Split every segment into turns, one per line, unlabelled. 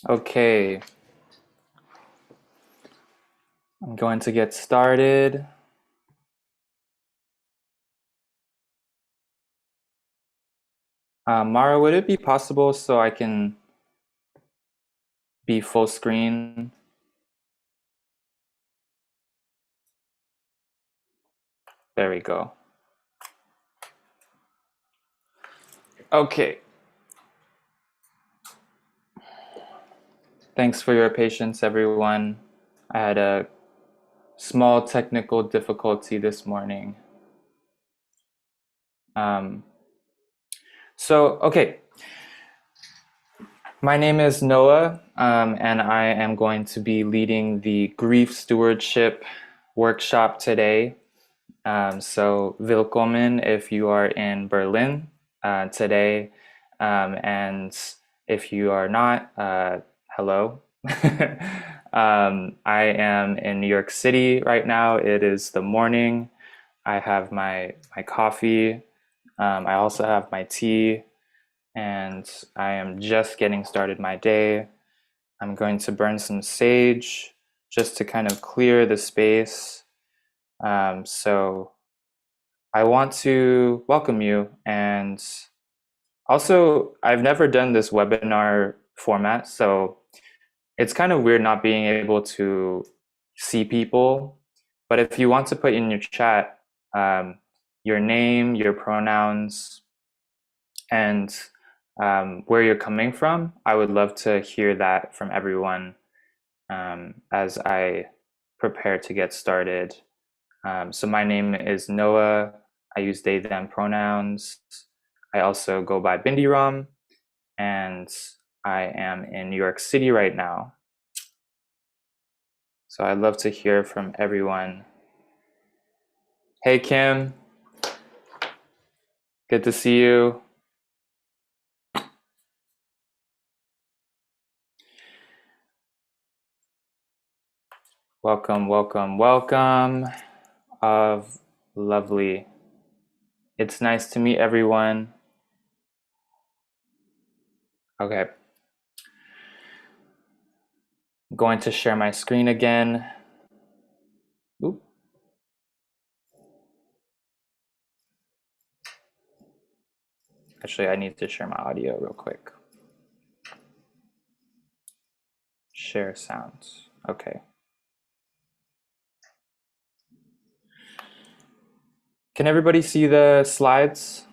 Okay, I'm going to get started. Mara, would it be possible so I can be full screen? There we go. Okay. Thanks for your patience, everyone. I had a small technical difficulty this morning. Um, okay. My name is Noah, and I am going to be leading the Grief Stewardship workshop today. Willkommen if you are in Berlin today, and if you are not, hello. I am in New York City right now. It is the morning. I have my coffee. I also have my tea, and I am just getting started my day. I'm going to burn some sage just to kind of clear the space. So I want to welcome you, and also I've never done this webinar format, so it's kind of weird not being able to see people. But if you want to put in your chat your name, your pronouns, and where you're coming from, I would love to hear that from everyone as I prepare to get started. So my name is Noah. I use they, them pronouns. I also go by bindiram, and I am in New York City right now. So I'd love to hear from everyone. Hey, Kim. Good to see you. Welcome, welcome, welcome. Lovely. It's nice to meet everyone. Okay. I'm going to share my screen again. Oop. Actually, I need to share my audio real quick. Share sounds. Okay. Can everybody see the slides?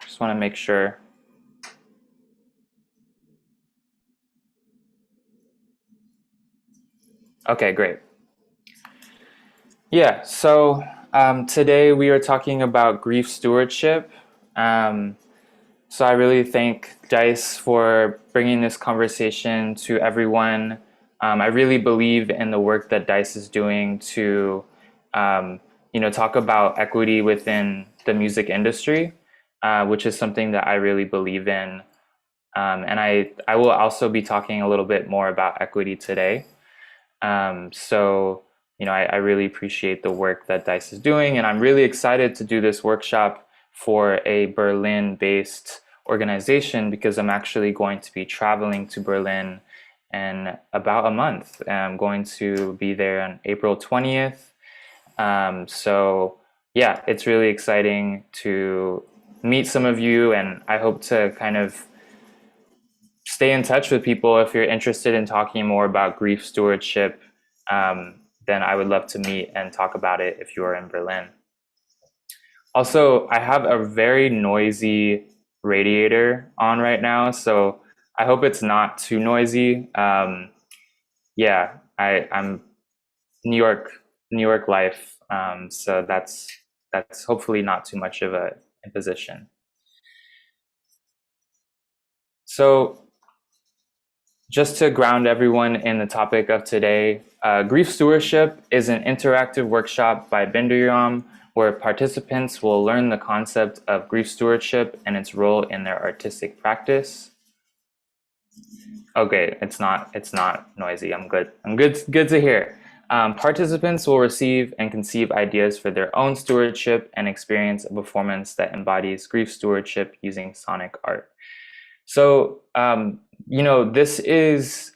Just want to make sure. Okay, great. Yeah, so today we are talking about grief stewardship. So I really thank Dice for bringing this conversation to everyone. I really believe in the work that Dice is doing to, talk about equity within the music industry, which is something that I really believe in. And I will also be talking a little bit more about equity today. I really appreciate the work that Dice is doing, and I'm really excited to do this workshop for a Berlin-based organization because I'm actually going to be traveling to Berlin in about a month. I'm going to be there on April 20th. It's really exciting to meet some of you, and I hope to kind of stay in touch with people. If you're interested in talking more about grief stewardship, then I would love to meet and talk about it if you are in Berlin. Also, I have a very noisy radiator on right now, so I hope it's not too noisy. I'm New York life, so that's hopefully not too much of a imposition. So just to ground everyone in the topic of today, Grief Stewardship is an interactive workshop by bindiram where participants will learn the concept of grief stewardship and its role in their artistic practice. Okay, it's not noisy. I'm good. Good to hear. Participants will receive and conceive ideas for their own stewardship and experience a performance that embodies grief stewardship using sonic art. So, this is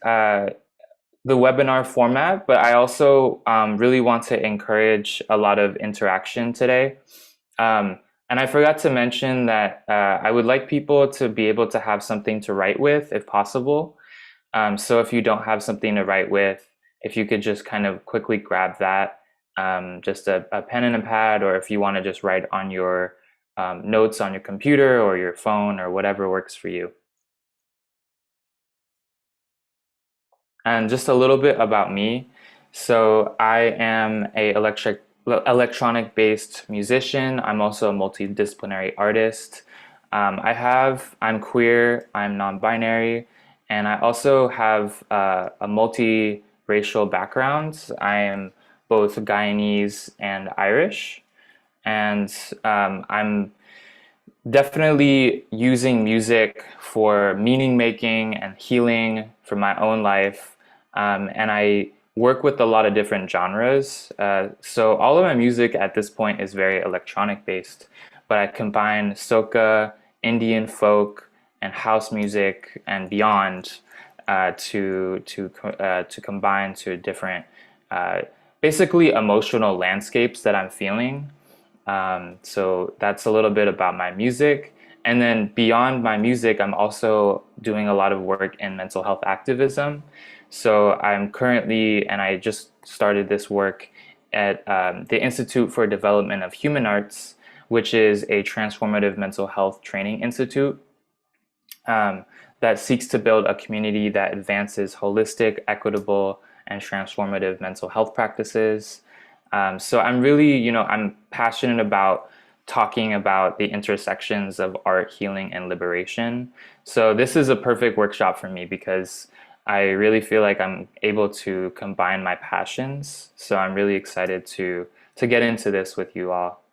the webinar format, but I also really want to encourage a lot of interaction today. And I forgot to mention that I would like people to be able to have something to write with if possible. So if you don't have something to write with, if you could just kind of quickly grab that, just a pen and a pad, or if you want to just write on your notes on your computer or your phone or whatever works for you. And just a little bit about me. So I am a electronic based musician. I'm also a multidisciplinary artist. I'm queer, I'm non-binary, and I also have a multi-racial background. I am both Guyanese and Irish, and I'm definitely using music for meaning making and healing for my own life. And I work with a lot of different genres. So all of my music at this point is very electronic based, but I combine soca, Indian folk, and house music and beyond to combine to different, basically emotional landscapes that I'm feeling. So that's a little bit about my music. And then beyond my music, I'm also doing a lot of work in mental health activism. So I'm currently, and I just started this work at the Institute for Development of Human Arts, which is a transformative mental health training institute um, that seeks to build a community that advances holistic, equitable, and transformative mental health practices. So I'm really, I'm passionate about talking about the intersections of art, healing, and liberation. So this is a perfect workshop for me because I really feel like I'm able to combine my passions. So I'm really excited to get into this with you all.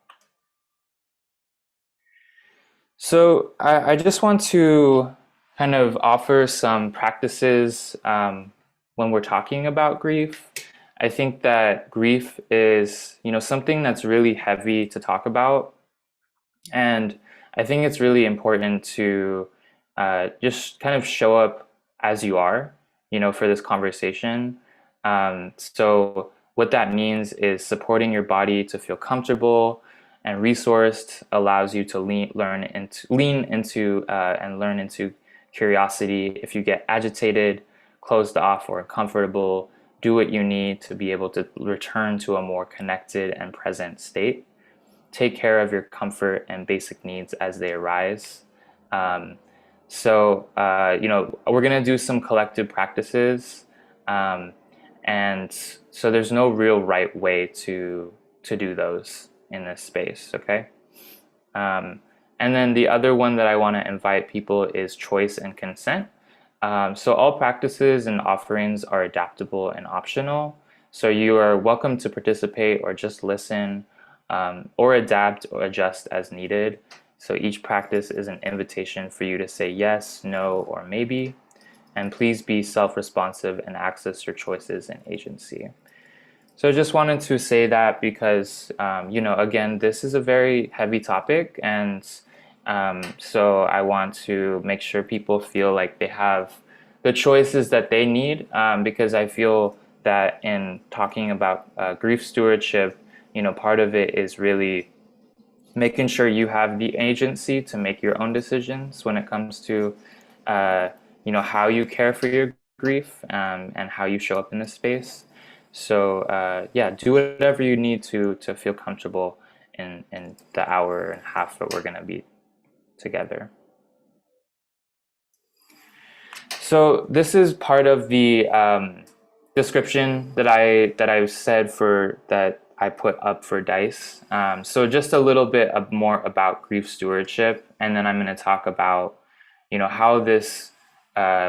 So I just want to kind of offer some practices when we're talking about grief. I think that grief is, something that's really heavy to talk about, and I think it's really important to just kind of show up as you are, for this conversation. So what that means is supporting your body to feel comfortable and resourced allows you to lean into and learn into curiosity. If you get agitated, closed off, or uncomfortable, do what you need to be able to return to a more connected and present state. Take care of your comfort and basic needs as they arise. Um, we're going to do some collective practices. Um, and so there's no real right way to do those in this space, okay? Um, and then the other one that I want to invite people is choice and consent. So all practices and offerings are adaptable and optional. So you are welcome to participate or just listen, or adapt or adjust as needed. So each practice is an invitation for you to say yes, no, or maybe. And please be self-responsive and access your choices and agency. So I just wanted to say that because, again, this is a very heavy topic. And so I want to make sure people feel like they have the choices that they need, because I feel that in talking about grief stewardship, part of it is really making sure you have the agency to make your own decisions when it comes to, how you care for your grief, and how you show up in this space. So yeah, do whatever you need to feel comfortable in the hour and a half that we're going to be together. So this is part of the description that I said for that I put up for Dice. So just a little bit more about grief stewardship, and then I'm going to talk about how this uh,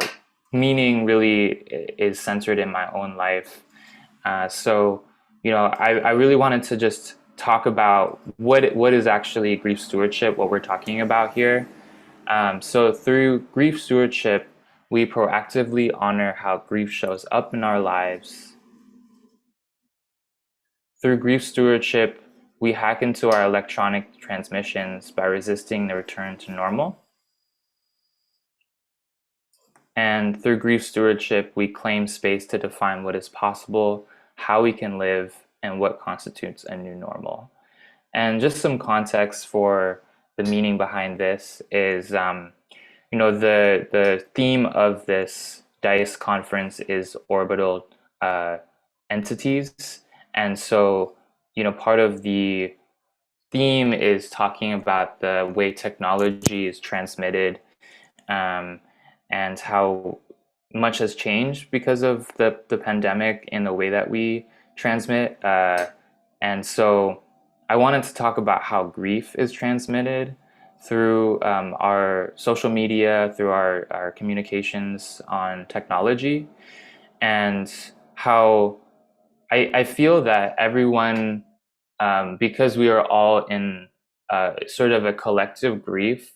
meaning really is centered in my own life. So I really wanted to just talk about what is actually grief stewardship, what we're talking about here. So through grief stewardship, we proactively honor how grief shows up in our lives. Through grief stewardship, we hack into our electronic transmissions by resisting the return to normal. And through grief stewardship, we claim space to define what is possible, how we can live, and what constitutes a new normal. And just some context for the meaning behind this is, the theme of this DICE conference is orbital entities. And so, part of the theme is talking about the way technology is transmitted, and how much has changed because of the pandemic in the way that we transmit. And so I wanted to talk about how grief is transmitted through our social media, through our communications on technology, and how I feel that everyone, because we are all in sort of a collective grief,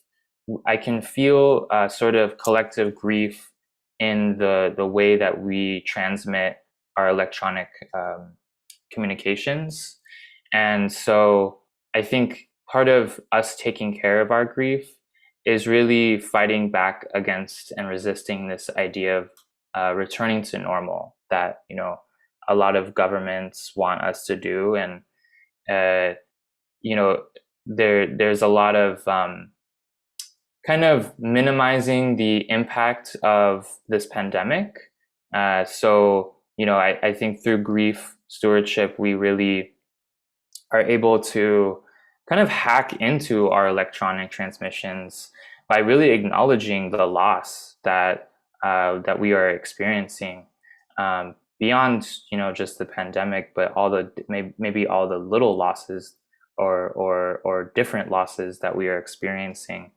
I can feel sort of collective grief in the way that we transmit our electronic communications. And so I think part of us taking care of our grief is really fighting back against and resisting this idea of returning to normal that, a lot of governments want us to do. And, there's a lot of kind of minimizing the impact of this pandemic. I think through grief stewardship, we really are able to kind of hack into our electronic transmissions by really acknowledging the loss that we are experiencing, beyond just the pandemic, but all the maybe all the little losses or different losses that we are experiencing.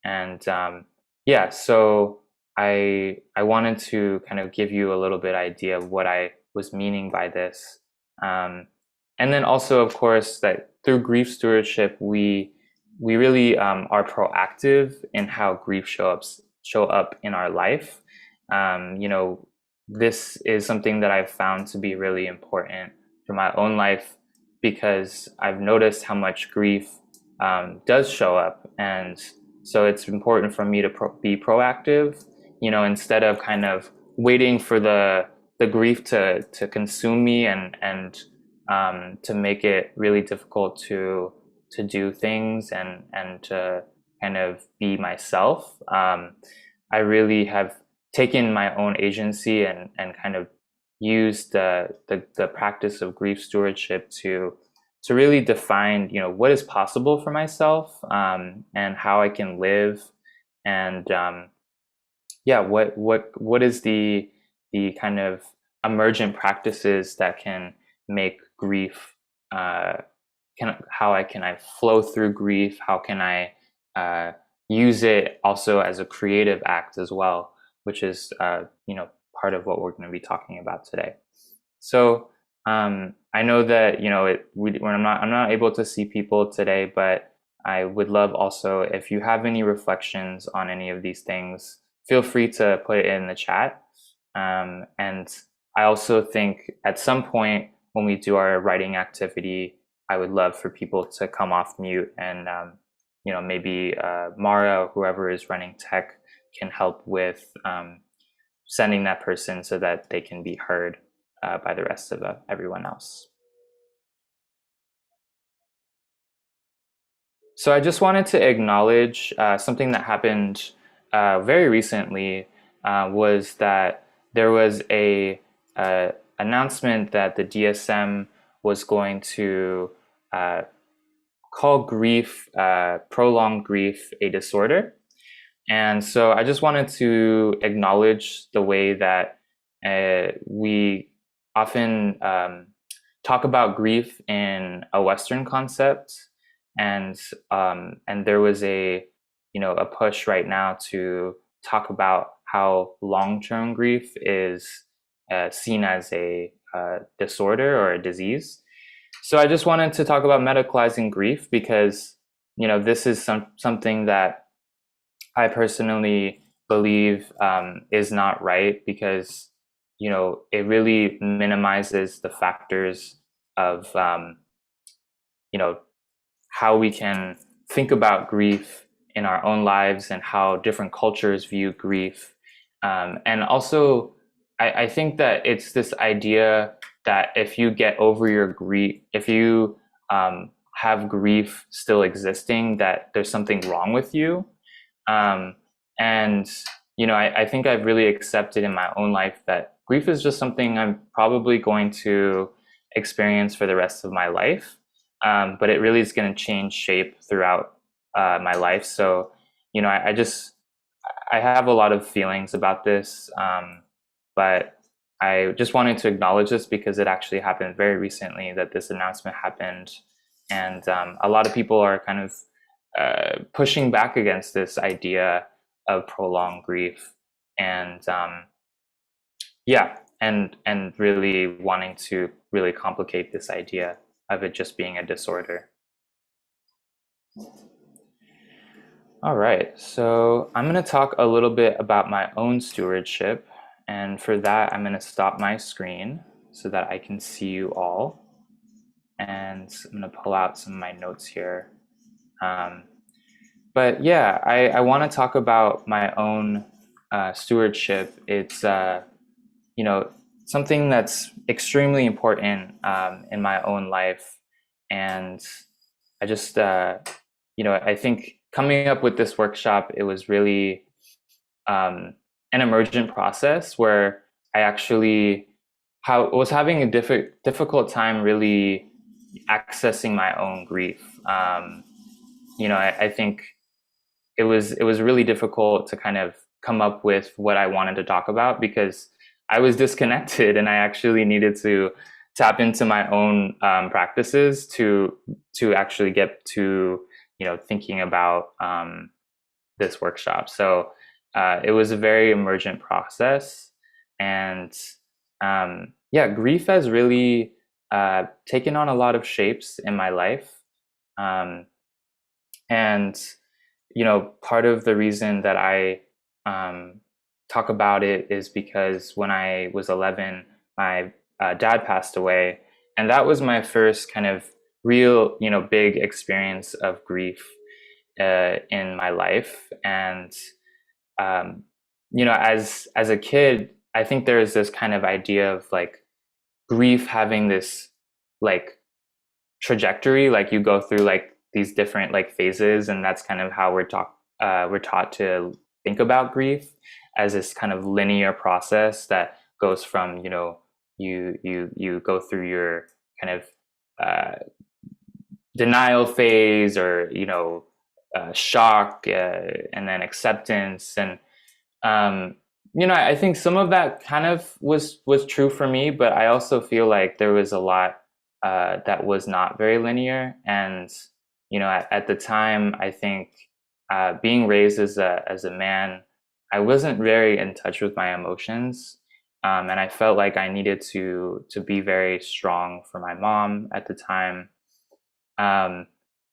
And so I wanted to kind of give you a little bit idea of what I was meaning by this. And then also, of course, that through grief stewardship, we really are proactive in how grief show up in our life. This is something that I've found to be really important for my own life, because I've noticed how much grief does show up. And so it's important for me to be proactive, instead of kind of waiting for the grief to consume me and to make it really difficult to do things and to kind of be myself. I really have taken my own agency and kind of used the practice of grief stewardship to really define, what is possible for myself, and how I can live, and what is the kind of emergent practices that can make grief, how can I flow through grief? How can I use it also as a creative act as well, which is part of what we're going to be talking about today. So I know that when I'm not able to see people today, but I would love also, if you have any reflections on any of these things, feel free to put it in the chat. And I also think at some point when we do our writing activity, I would love for people to come off mute and maybe Mara or whoever is running tech can help with sending that person so that they can be heard by the rest of everyone else. So I just wanted to acknowledge something that happened very recently, was that there was a announcement that the DSM was going to call grief, prolonged grief, a disorder. And so I just wanted to acknowledge the way that we often talk about grief in a Western concept, and there was a push right now to talk about how long-term grief is seen as a disorder or a disease. So I just wanted to talk about medicalizing grief, because this is something that I personally believe is not right, because it really minimizes the factors of how we can think about grief in our own lives and how different cultures view grief. And also, I think that it's this idea that if you get over your grief, if you have grief still existing, that there's something wrong with you. Um, and, I think I've really accepted in my own life that grief is just something I'm probably going to experience for the rest of my life. But it really is going to change shape throughout my life. So, I have a lot of feelings about this, but I just wanted to acknowledge this because it actually happened very recently that this announcement happened. And a lot of people are kind of pushing back against this idea of prolonged grief. And and really wanting to really complicate this idea of it just being a disorder. All right, so I'm going to talk a little bit about my own stewardship. And for that, I'm going to stop my screen so that I can see you all. And I'm going to pull out some of my notes here. But yeah, I want to talk about my own stewardship. It's, something that's extremely important in my own life. And I just, I think coming up with this workshop, it was really an emergent process where I actually was having a difficult time really accessing my own grief. I think it was really difficult to kind of come up with what I wanted to talk about because I was disconnected and I actually needed to tap into my own practices to actually get to thinking about this workshop. So it was a very emergent process, and grief has really taken on a lot of shapes in my life, and part of the reason that I talk about it is because when I was 11, my dad passed away, and that was my first kind of real, big experience of grief in my life. And as a kid, I think there is this kind of idea of like grief having this like trajectory, like you go through like these different like phases, and that's kind of how we're taught to think about grief as this kind of linear process that goes from you go through your kind of denial phase, or shock, and then acceptance. And I think some of that kind of was true for me, but I also feel like there was a lot that was not very linear. And at the time, I think being raised as a man, I wasn't very in touch with my emotions, and I felt like I needed to be very strong for my mom at the time.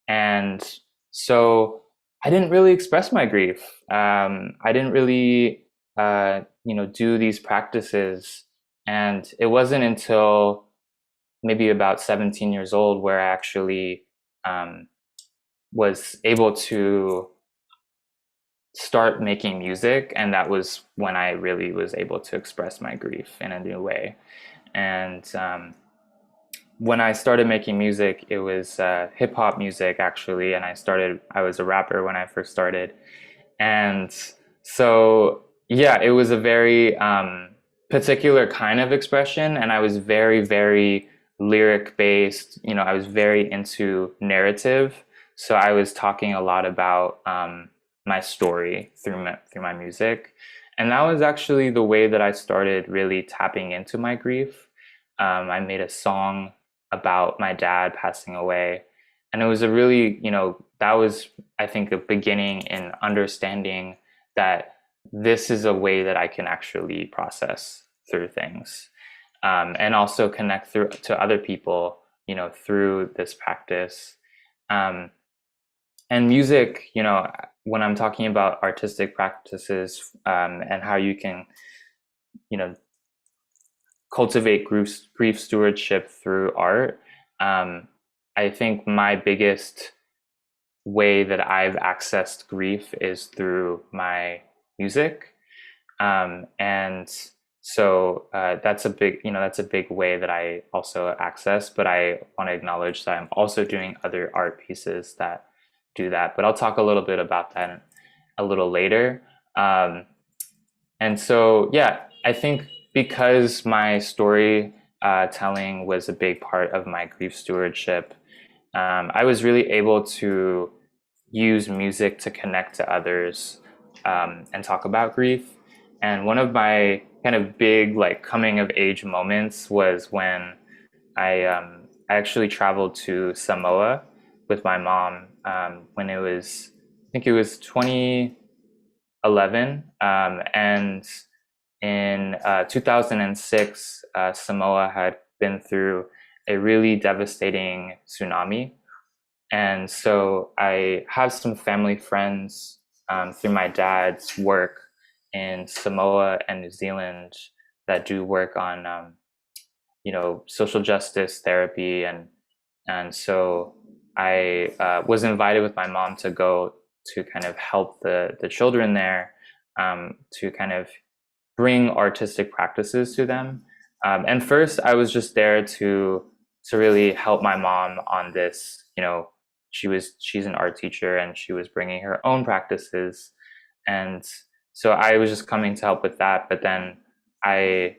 And so I didn't really express my grief. I didn't really, do these practices. And it wasn't until maybe about 17 years old where I actually was able to start making music. And that was when I really was able to express my grief in a new way. And when I started making music, it was hip hop music actually, and I was a rapper when I first started. And so, yeah, it was a very particular kind of expression, and I was very, very lyric based. I was very into narrative, so I was talking a lot about my story through my music, and that was actually the way that I started really tapping into my grief. I made a song about my dad passing away, and it was a really, that was, I think, a beginning in understanding that this is a way that I can actually process through things, and also connect through to other people, through this practice. And music, when I'm talking about artistic practices, and how you can, cultivate grief stewardship through art, I think my biggest way that I've accessed grief is through my music. And so that's a big, that's a big way that I also access, but I want to acknowledge that I'm also doing other art pieces that do that. But I'll talk a little bit about that a little later. And so, yeah, I think because my story telling was a big part of my grief stewardship, I was really able to use music to connect to others and talk about grief. And one of my kind of big like coming of age moments was when I actually traveled to Samoa with my mom when it was, I think it was 2011, and in 2006, Samoa had been through a really devastating tsunami. And so I have some family friends through my dad's work in Samoa and New Zealand that do work on, social justice therapy. And so I was invited with my mom to go to kind of help the children there, to kind of bring artistic practices to them. And first, I was just there to really help my mom on this. She's an art teacher and she was bringing her own practices, and so I was just coming to help with that. But then I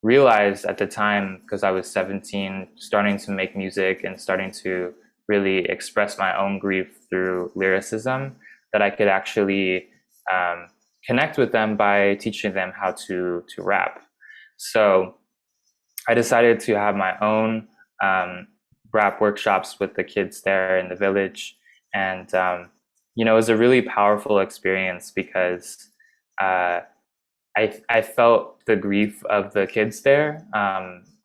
realized at the time, because I was 17, starting to make music and starting to really express my own grief through lyricism, that I could actually connect with them by teaching them how to rap. So I decided to have my own rap workshops with the kids there in the village, and it was a really powerful experience because I felt the grief of the kids there,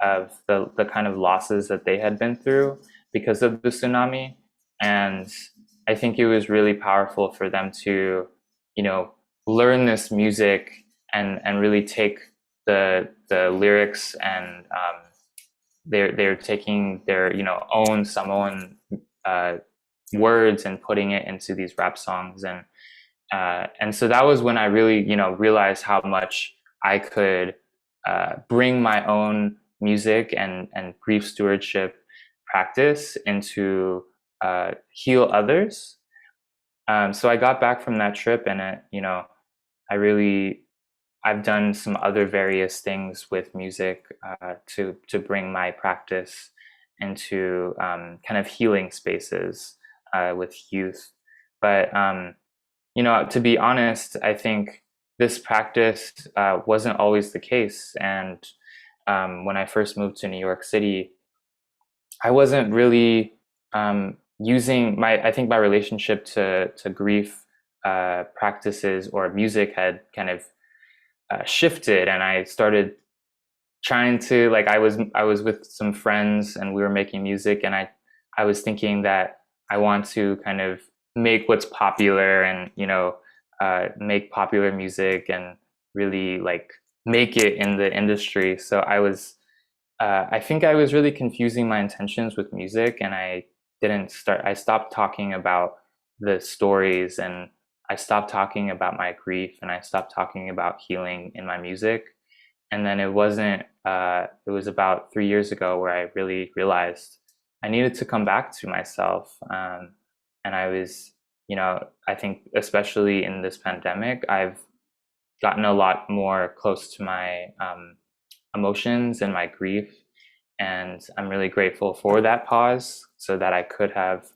of the kind of losses that they had been through because of the tsunami, and I think it was really powerful for them to, learn this music and really take the lyrics, and they're taking their own Samoan words and putting it into these rap songs, and so that was when I really realized how much I could bring my own music and grief stewardship practice into heal others. So I got back from that trip, and I've done some other various things with music to bring my practice into kind of healing spaces with youth. But to be honest, I think this practice wasn't always the case. And when I first moved to New York City, I wasn't really using I think my relationship to grief practices or music had kind of shifted, and I started trying to, like, I was with some friends and we were making music, and I was thinking that I want to kind of make what's popular and make popular music and really like make it in the industry. So I think I was really confusing my intentions with music, and I stopped talking about the stories, and I stopped talking about my grief, and I stopped talking about healing in my music. And then it was about 3 years ago where I really realized I needed to come back to myself. And I was, I think especially in this pandemic, I've gotten a lot more close to my emotions and my grief. And I'm really grateful for that pause so that I could have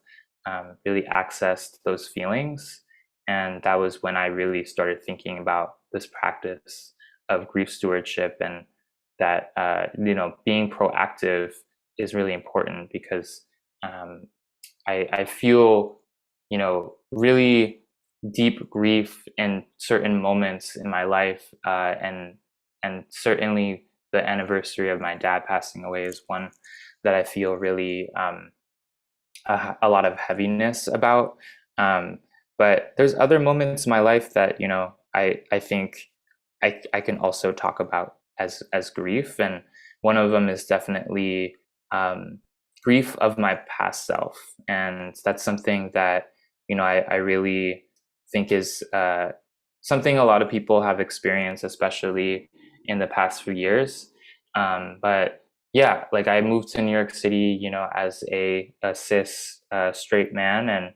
really accessed those feelings. And that was when I really started thinking about this practice of grief stewardship, and that, being proactive is really important because I feel, really deep grief in certain moments in my life, and certainly the anniversary of my dad passing away is one that I feel really a lot of heaviness about. But there's other moments in my life that I think I can also talk about as grief, and one of them is definitely grief of my past self, and that's something that I really think is something a lot of people have experienced, especially in the past few years. But yeah, like I moved to New York City, as a cis straight man,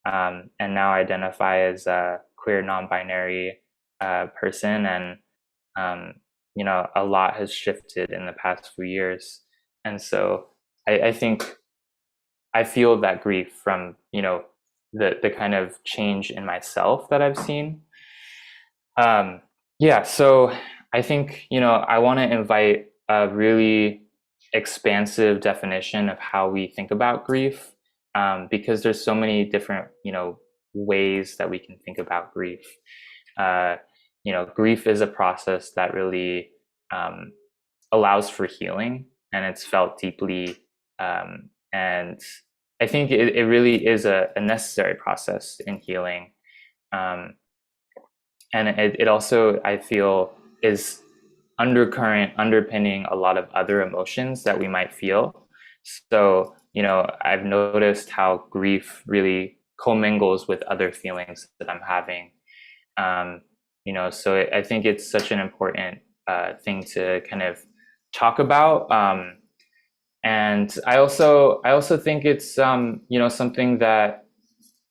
and now identify as a queer non-binary person, and a lot has shifted in the past few years, and so I think I feel that grief from the kind of change in myself that I've seen. Yeah, so I think I want to invite a really expansive definition of how we think about grief, because there's so many different ways that we can think about grief. Grief is a process that really allows for healing, and it's felt deeply. And I think it really is a necessary process in healing. And it also, I feel, is underpinning a lot of other emotions that we might feel. So, I've noticed how grief really commingles with other feelings that I'm having. So I think it's such an important thing to kind of talk about. And I also think it's something that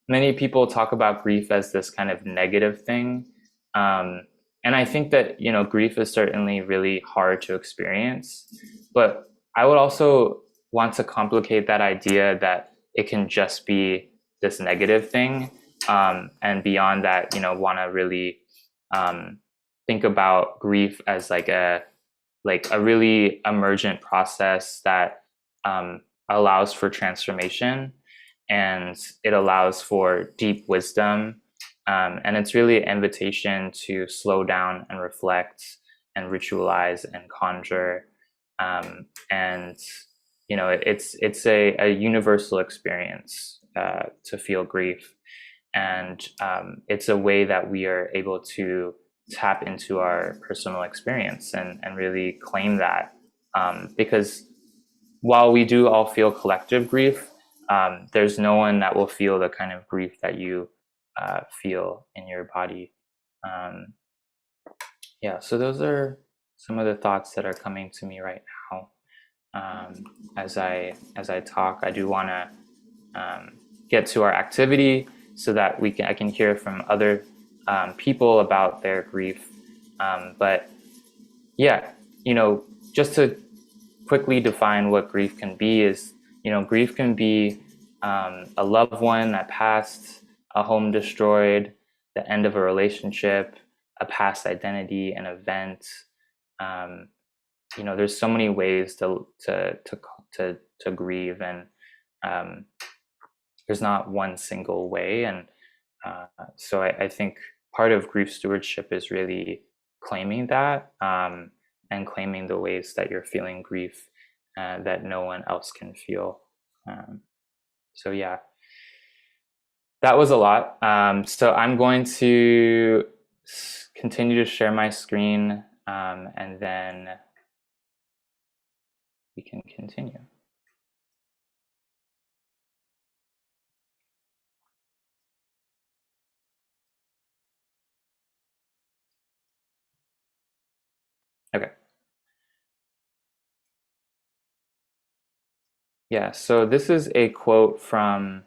many people talk about grief as this kind of negative thing. And I think that grief is certainly really hard to experience, but I would also want to complicate that idea that it can just be this negative thing, and beyond that, want to really think about grief as like a really emergent process that allows for transformation, and it allows for deep wisdom, and it's really an invitation to slow down and reflect and ritualize and conjure, and it's a universal experience to feel grief, and it's a way that we are able to tap into our personal experience and really claim that, because while we do all feel collective grief, there's no one that will feel the kind of grief that you feel in your body. Yeah, so those are some of the thoughts that are coming to me right now. As I talk, I do want to get to our activity so that I can hear from other people about their grief. But yeah, just to quickly define what grief can be is, grief can be a loved one that passed, a home destroyed, the end of a relationship, a past identity, an event. There's so many ways to grieve, and there's not one single way. And so I think part of grief stewardship is really claiming that, and claiming the ways that you're feeling grief that no one else can feel. So yeah, that was a lot. So I'm going to continue to share my screen, and then we can continue. Okay. Yeah, so this is a quote from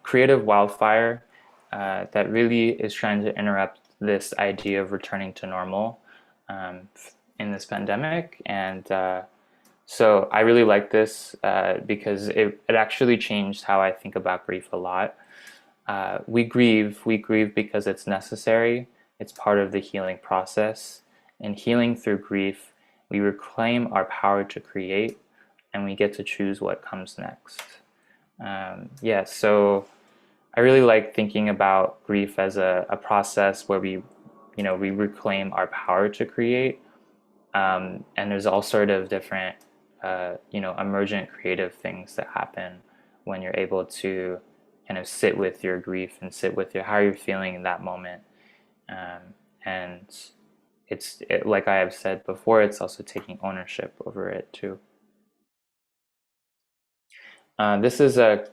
Creative Wildfire that really is trying to interrupt this idea of returning to normal in this pandemic. And so I really like this because it actually changed how I think about grief a lot. We grieve because it's necessary. It's part of the healing process. In healing through grief, we reclaim our power to create, and we get to choose what comes next. Yeah, so I really like thinking about grief as a process where we reclaim our power to create. And there's all sort of different, emergent creative things that happen when you're able to kind of sit with your grief and sit with how you're feeling in that moment. And like I have said before, it's also taking ownership over it too. This is a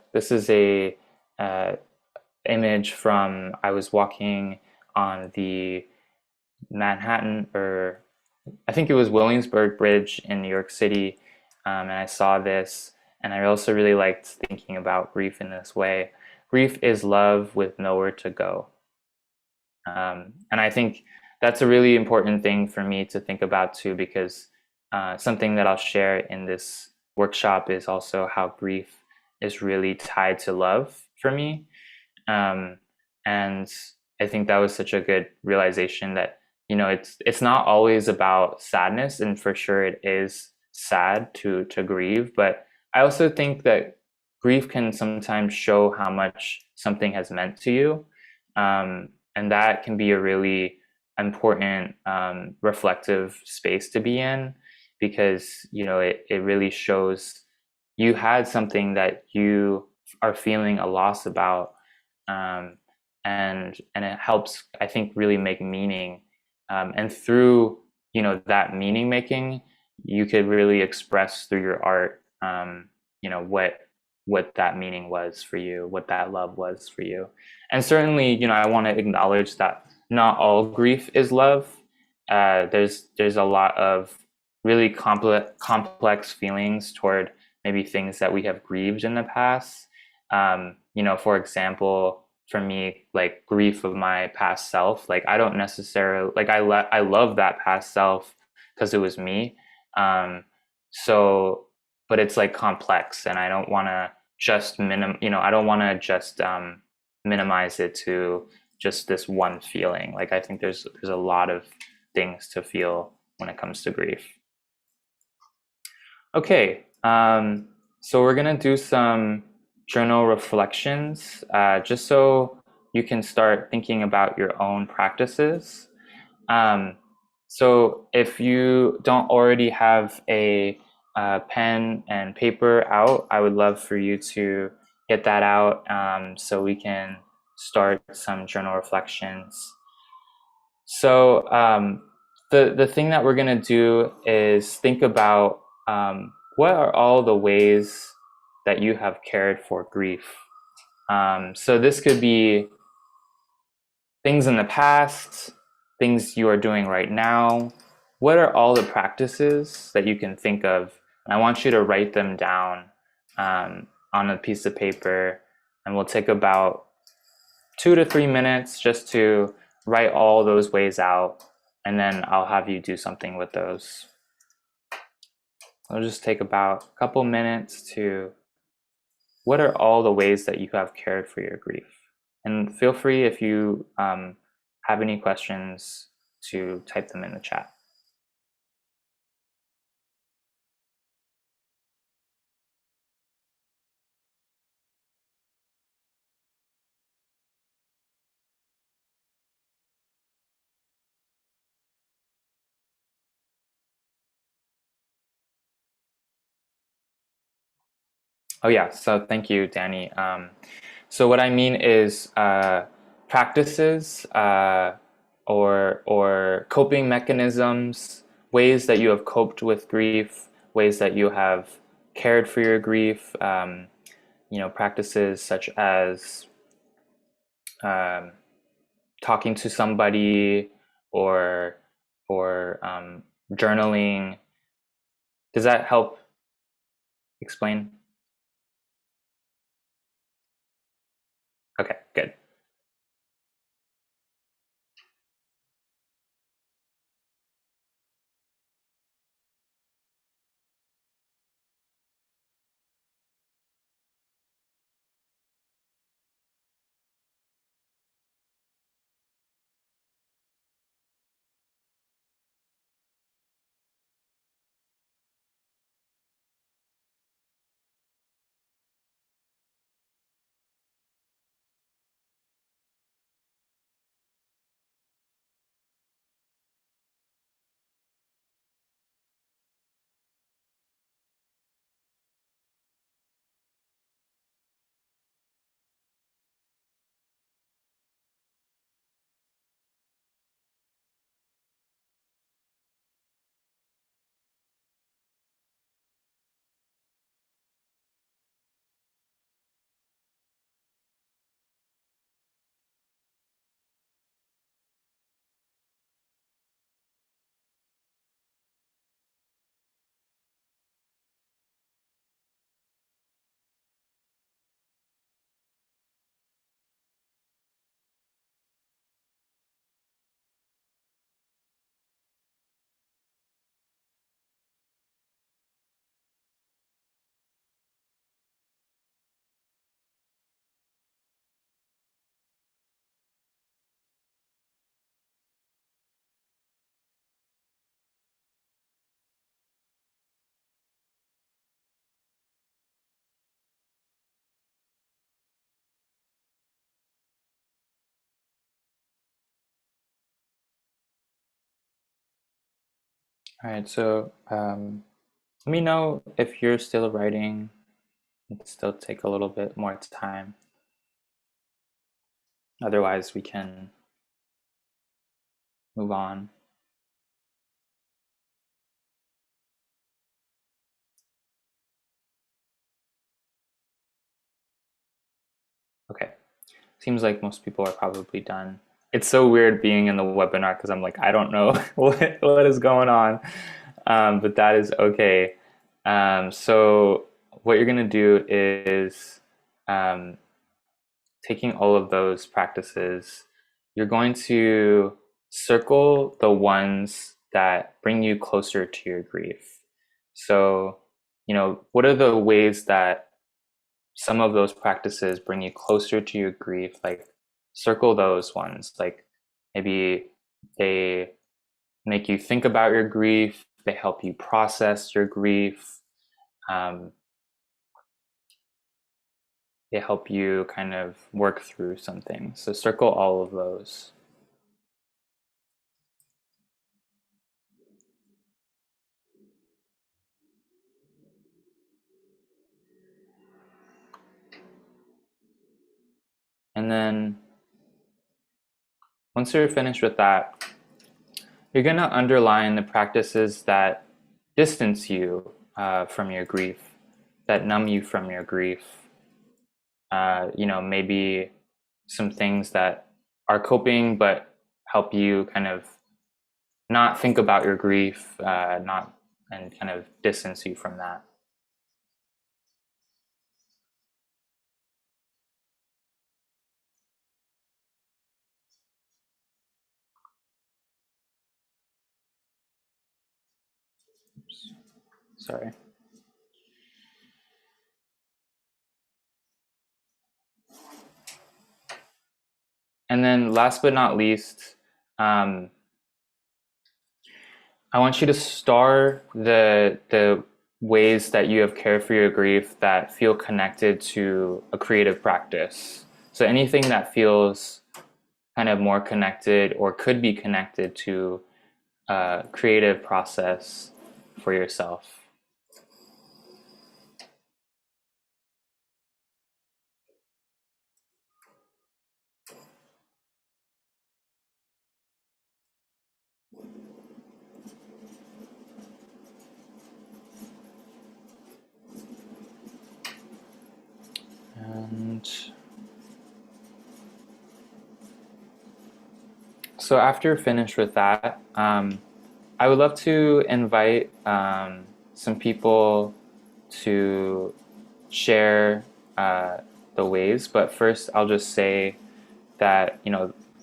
image from, I was walking on the Manhattan, or I think it was Williamsburg Bridge in New York City, and I saw this, and I also really liked thinking about grief in this way. Grief is love with nowhere to go. And I think that's a really important thing for me to think about too, because something that I'll share in this workshop is also how grief is really tied to love for me. Um, and I think that was such a good realization that, you know, it's not always about sadness, and for sure it is sad to grieve, but I also think that grief can sometimes show how much something has meant to you. And that can be a really important reflective space to be in, because, you know, it really shows you had something that you are feeling a loss about, um, and it helps, I think, really make meaning, and through, you know, that meaning making, you could really express through your art, you know, what that meaning was for you, what that love was for you. And certainly, you know, I want to acknowledge that not all grief is love. There's a lot of really complex feelings toward maybe things that we have grieved in the past. You know, for example, for me, like grief of my past self, like I don't necessarily like I love that past self because it was me. Um, so, but it's like complex, and I don't want to just you know, I don't want to just minimize it to just this one feeling. Like I think there's a lot of things to feel when it comes to grief. Okay, so we're gonna do some journal reflections, just so you can start thinking about your own practices. Um, so if you don't already have a pen and paper out, I would love for you to get that out, so we can start some journal reflections. So the thing that we're gonna do is think about, what are all the ways that you have cared for grief. So this could be things in the past, things you are doing right now. What are all the practices that you can think of? And I want you to write them down, on a piece of paper, and we'll take about 2 to 3 minutes just to write all those ways out, and then I'll have you do something with those. It'll just take about a couple minutes to, what are all the ways that you have cared for your grief? And feel free, if you have any questions, to type them in the chat. Oh yeah, so thank you, Danny. So what I mean is practices, or coping mechanisms, ways that you have coped with grief, ways that you have cared for your grief. You know, practices such as um, talking to somebody, or journaling. Does that help explain? Okay, good. All right, so let me know if you're still writing. It can still take a little bit more time. Otherwise, we can move on. Okay, seems like most people are probably done. It's so weird being in the webinar because I'm like, I don't know what is going on, but that is okay. So what you're gonna do is um, taking all of those practices, you're going to circle the ones that bring you closer to your grief. So, what are the ways that some of those practices bring you closer to your grief? Like, circle those ones. Like, maybe they make you think about your grief, they help you process your grief, um, they help you kind of work through something. So, circle all of those. And then once you're finished with that, you're going to underline the practices that distance you from your grief, that numb you from your grief. Maybe some things that are coping but help you kind of not think about your grief, not and kind of distance you from that. Oops. Sorry. And then last but not least, I want you to star the ways that you have cared for your grief that feel connected to a creative practice. So anything that feels kind of more connected or could be connected to a creative process for yourself. And so after you're finished with that, I would love to invite some people to share the ways, but first I'll just say that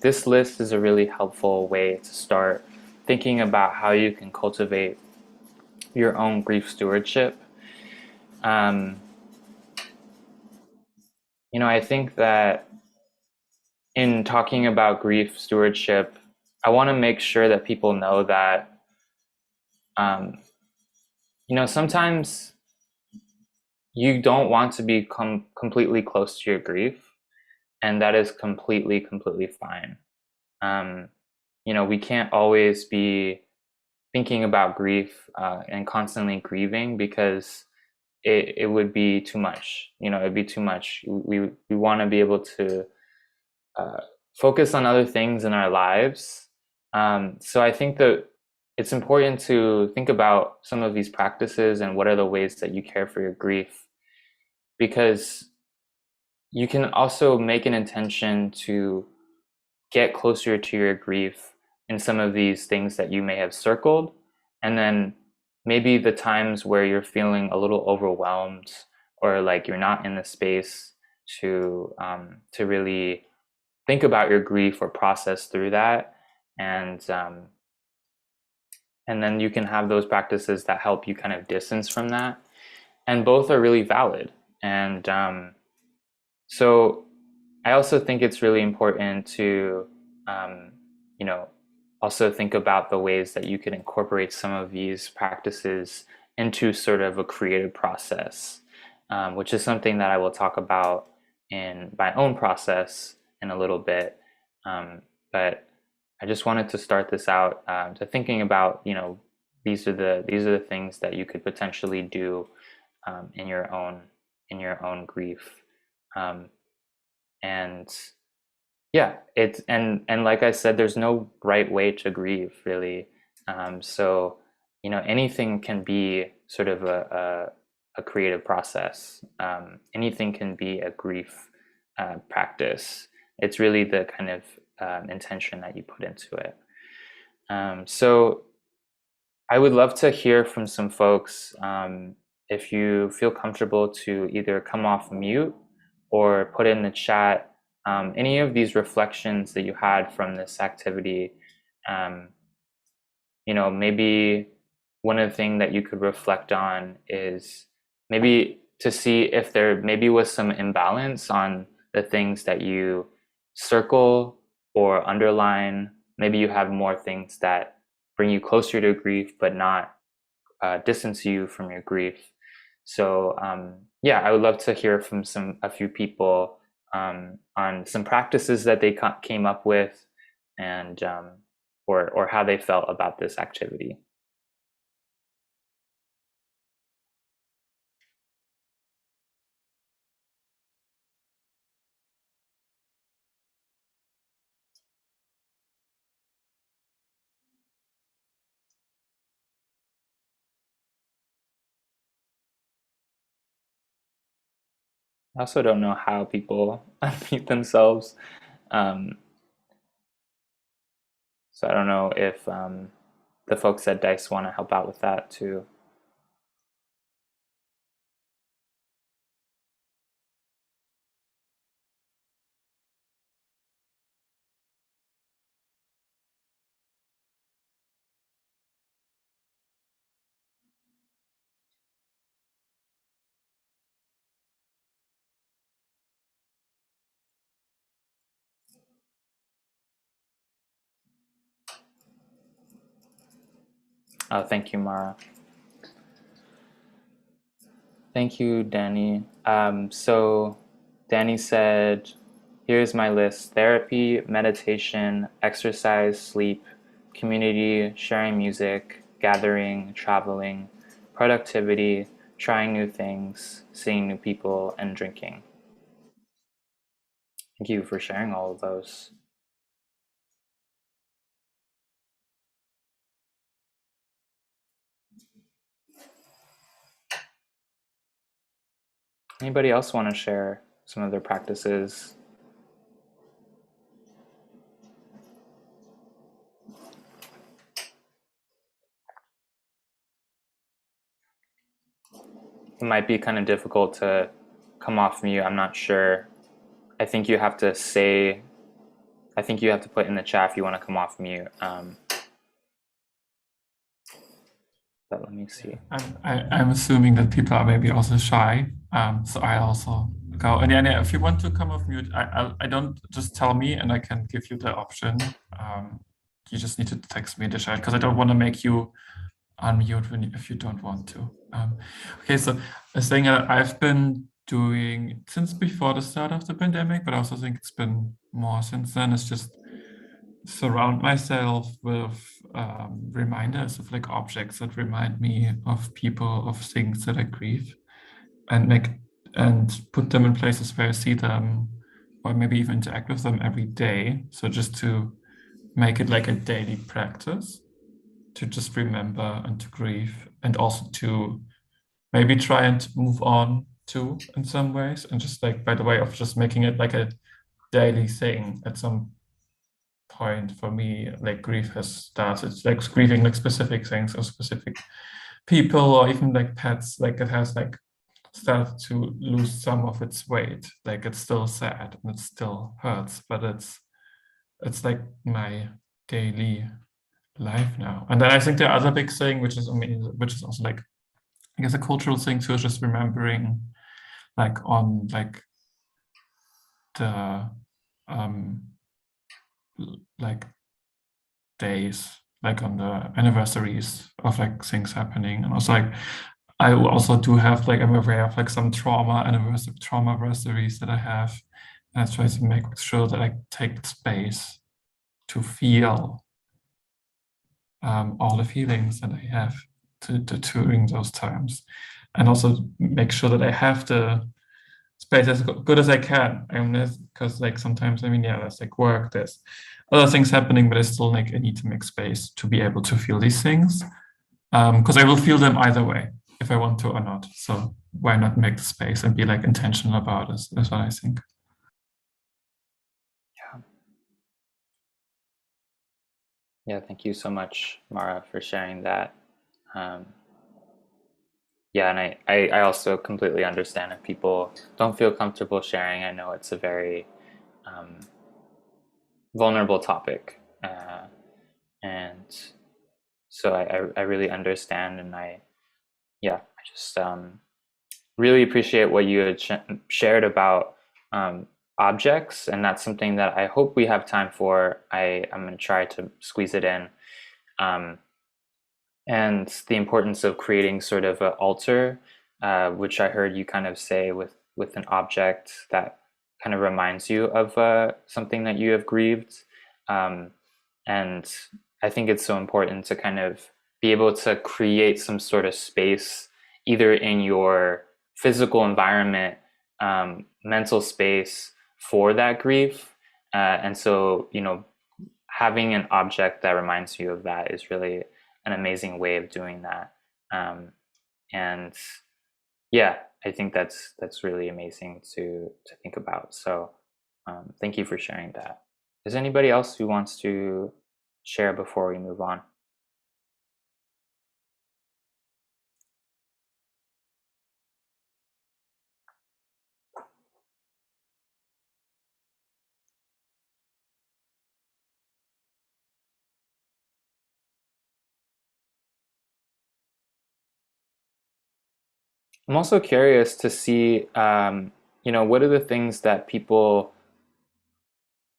this list is a really helpful way to start thinking about how you can cultivate your own grief stewardship. I think that in talking about grief stewardship, I want to make sure that people know that sometimes you don't want to become completely close to your grief, and that is completely fine. We can't always be thinking about grief and constantly grieving because it would be too much. It'd be too much. We want to be able to focus on other things in our lives. So I think that it's important to think about some of these practices and what are the ways that you care for your grief, because you can also make an intention to get closer to your grief in some of these things that you may have circled. And then maybe the times where you're feeling a little overwhelmed or like you're not in the space to really think about your grief or process through that, and then you can have those practices that help you kind of distance from that, and both are really valid. And so I also think it's really important to also think about the ways that you can incorporate some of these practices into sort of a creative process, which is something that I will talk about in my own process in a little bit. But I just wanted to start this out to thinking about, these are the things that you could potentially do in your own grief. And yeah, it's and like I said, there's no right way to grieve, really. So anything can be sort of a creative process. Anything can be a grief practice. It's really the kind of intention that you put into it. So I would love to hear from some folks, if you feel comfortable to either come off mute or put in the chat any of these reflections that you had from this activity. Maybe one of the things that you could reflect on is maybe to see if there maybe was some imbalance on the things that you circle or underline. Maybe you have more things that bring you closer to grief, but not distance you from your grief. So yeah, I would love to hear from a few people on some practices that they came up with, and or how they felt about this activity. I also don't know how people unmute themselves. So I don't know if the folks at Dice want to help out with that too. Oh, thank you, Mara. Thank you, Danny. So Danny said, here's my list: therapy, meditation, exercise, sleep, community, sharing music, gathering, traveling, productivity, trying new things, seeing new people, and drinking. Thank you for sharing all of those. Anybody else want to share some of their practices? It might be kind of difficult to come off mute. I'm not sure. I think you have to put in the chat if you want to come off mute. But let me see.
I'm assuming that people are maybe also shy. So I also go. And yeah, if you want to come off mute, I don't, just tell me and I can give you the option. You just need to text me in the chat because I don't want to make you unmute if you don't want to. Okay, so a thing I've been doing since before the start of the pandemic, but I also think it's been more since then, is just surround myself with reminders of like objects that remind me of people, of things that I grieve, and put them in places where I see them, or maybe even interact with them every day. So just to make it like a daily practice to just remember and to grieve, and also to maybe try and move on too in some ways, and just like by the way of just making it like a daily thing. At some point for me, like grief has started, like grieving like specific things or specific people or even like pets, like it has like started to lose some of its weight. Like it's still sad and it still hurts, but it's like my daily life now. And then I think the other big thing, which is also like, I guess a cultural thing too, is just remembering like on like the like days, like on the anniversaries of like things happening. And also like I also do have like, I'm aware of like some trauma anniversaries that I have. And I try to make sure that I take space to feel all the feelings that I have during those times, and also make sure that I have the space as good as I can. Because like sometimes, I mean, yeah, there's like work, there's other things happening, but I still like I need to make space to be able to feel these things, because I will feel them either way if I want to or not. So why not make the space and be like intentional about it? Is what I think.
Yeah, thank you so much, Mara, for sharing that. Um, yeah, and I also completely understand if people don't feel comfortable sharing. I know it's a very vulnerable topic. And so I really understand, and I just really appreciate what you had shared about objects, and that's something that I hope we have time for. I'm going to try to squeeze it in. And the importance of creating sort of an altar, which I heard you kind of say with an object that kind of reminds you of something that you have grieved. And I think it's so important to kind of be able to create some sort of space, either in your physical environment, mental space for that grief. And so, having an object that reminds you of that is really an amazing way of doing that. And yeah, I think that's really amazing to think about. So thank you for sharing that. Is anybody else who wants to share before we move on? I'm also curious to see, what are the things that people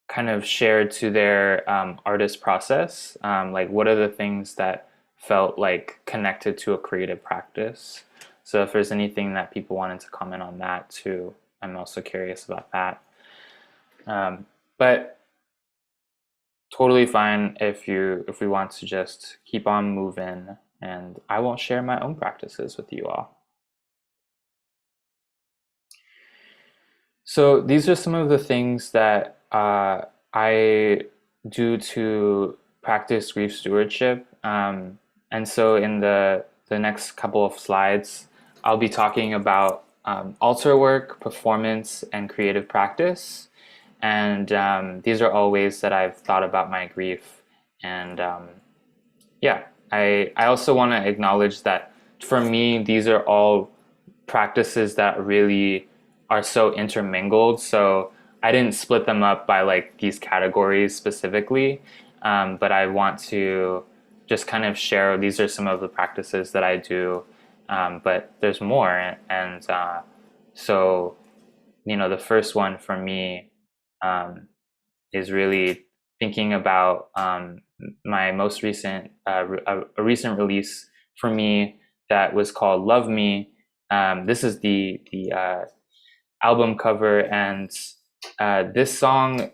kind of shared to their artist process? Like, what are the things that felt like connected to a creative practice? So if there's anything that people wanted to comment on that too, I'm also curious about that. But totally fine if we want to just keep on moving, and I won't share my own practices with you all. So these are some of the things that I do to practice grief stewardship. And so in the next couple of slides, I'll be talking about altar work, performance, and creative practice. And these are all ways that I've thought about my grief. And I also want to acknowledge that for me, these are all practices that really are so intermingled. So I didn't split them up by like these categories specifically, but I want to just kind of share these are some of the practices that I do, but there's more. And so, the first one for me is really thinking about my most recent, a recent release for me that was called Love Me. This is the album cover, and this song,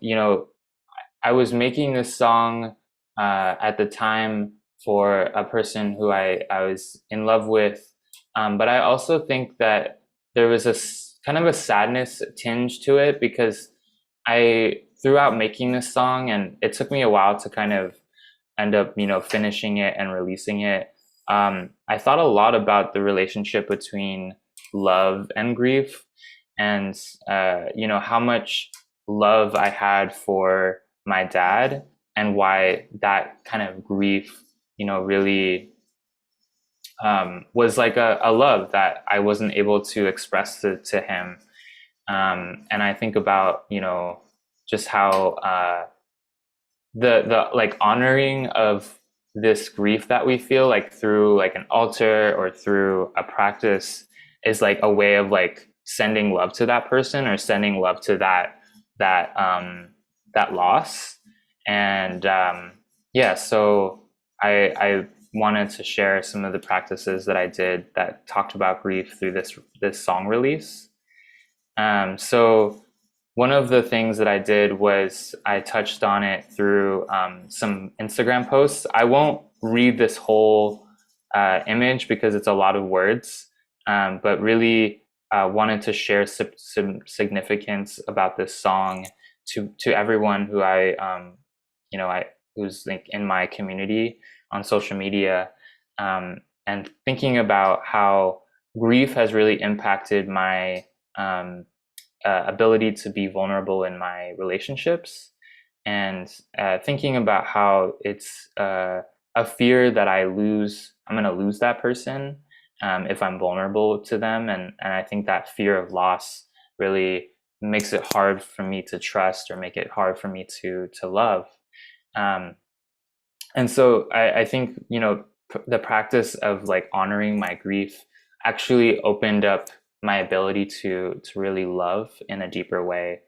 I was making this song at the time for a person who I was in love with, but I also think that there was a kind of a sadness tinge to it, because throughout making this song, and it took me a while to kind of end up finishing it and releasing it, I thought a lot about the relationship between love and grief, and how much love I had for my dad, and why that kind of grief really was like a love that I wasn't able to express to him. And I think about just how the like honoring of this grief that we feel like through like an altar or through a practice is like a way of like sending love to that person, or sending love to that loss. And so I wanted to share some of the practices that I did that talked about grief through this song release. So one of the things that I did was I touched on it through some Instagram posts. I won't read this whole image because it's a lot of words, but really wanted to share some significance about this song to everyone who who's like in my community on social media, and thinking about how grief has really impacted my ability to be vulnerable in my relationships, and thinking about how it's a fear that I'm going to lose that person if I'm vulnerable to them, and I think that fear of loss really makes it hard for me to trust, or make it hard for me to love. And so I think, the practice of like honoring my grief actually opened up my ability to really love in a deeper way.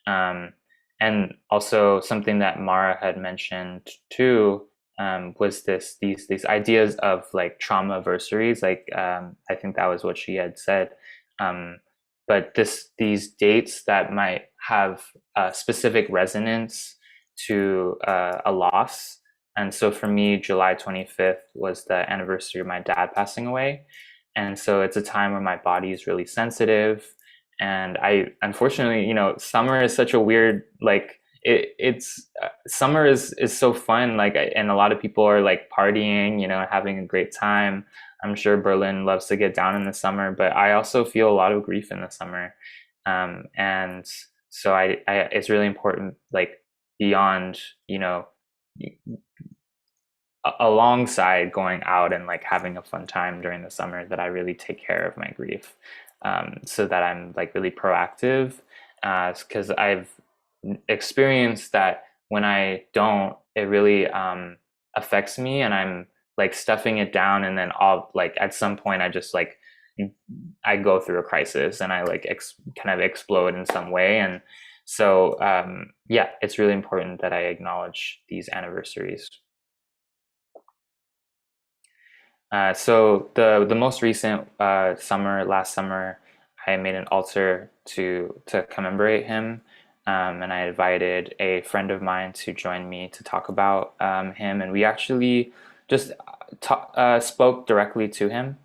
And also something that Mara had mentioned too, was these ideas of like trauma anniversaries. Like I think that was what she had said. But these dates that might have a specific resonance to a loss. And so for me, July 25th was the anniversary of my dad passing away. And so it's a time where my body is really sensitive. And I, unfortunately, summer is such a weird, like, it's summer is so fun. Like, and a lot of people are like partying, having a great time. I'm sure Berlin loves to get down in the summer, but I also feel a lot of grief in the summer. And so I it's really important, like beyond, alongside going out and like having a fun time during the summer, that I really take care of my grief, so that I'm like really proactive, because I've experienced that when I don't, it really affects me, and I'm like stuffing it down, and then I'll like at some point I go through a crisis, and I like kind of explode in some way. And so yeah, it's really important that I acknowledge these anniversaries. So the most recent last summer, I made an altar to commemorate him, and I invited a friend of mine to join me to talk about him, and we actually just spoke directly to him,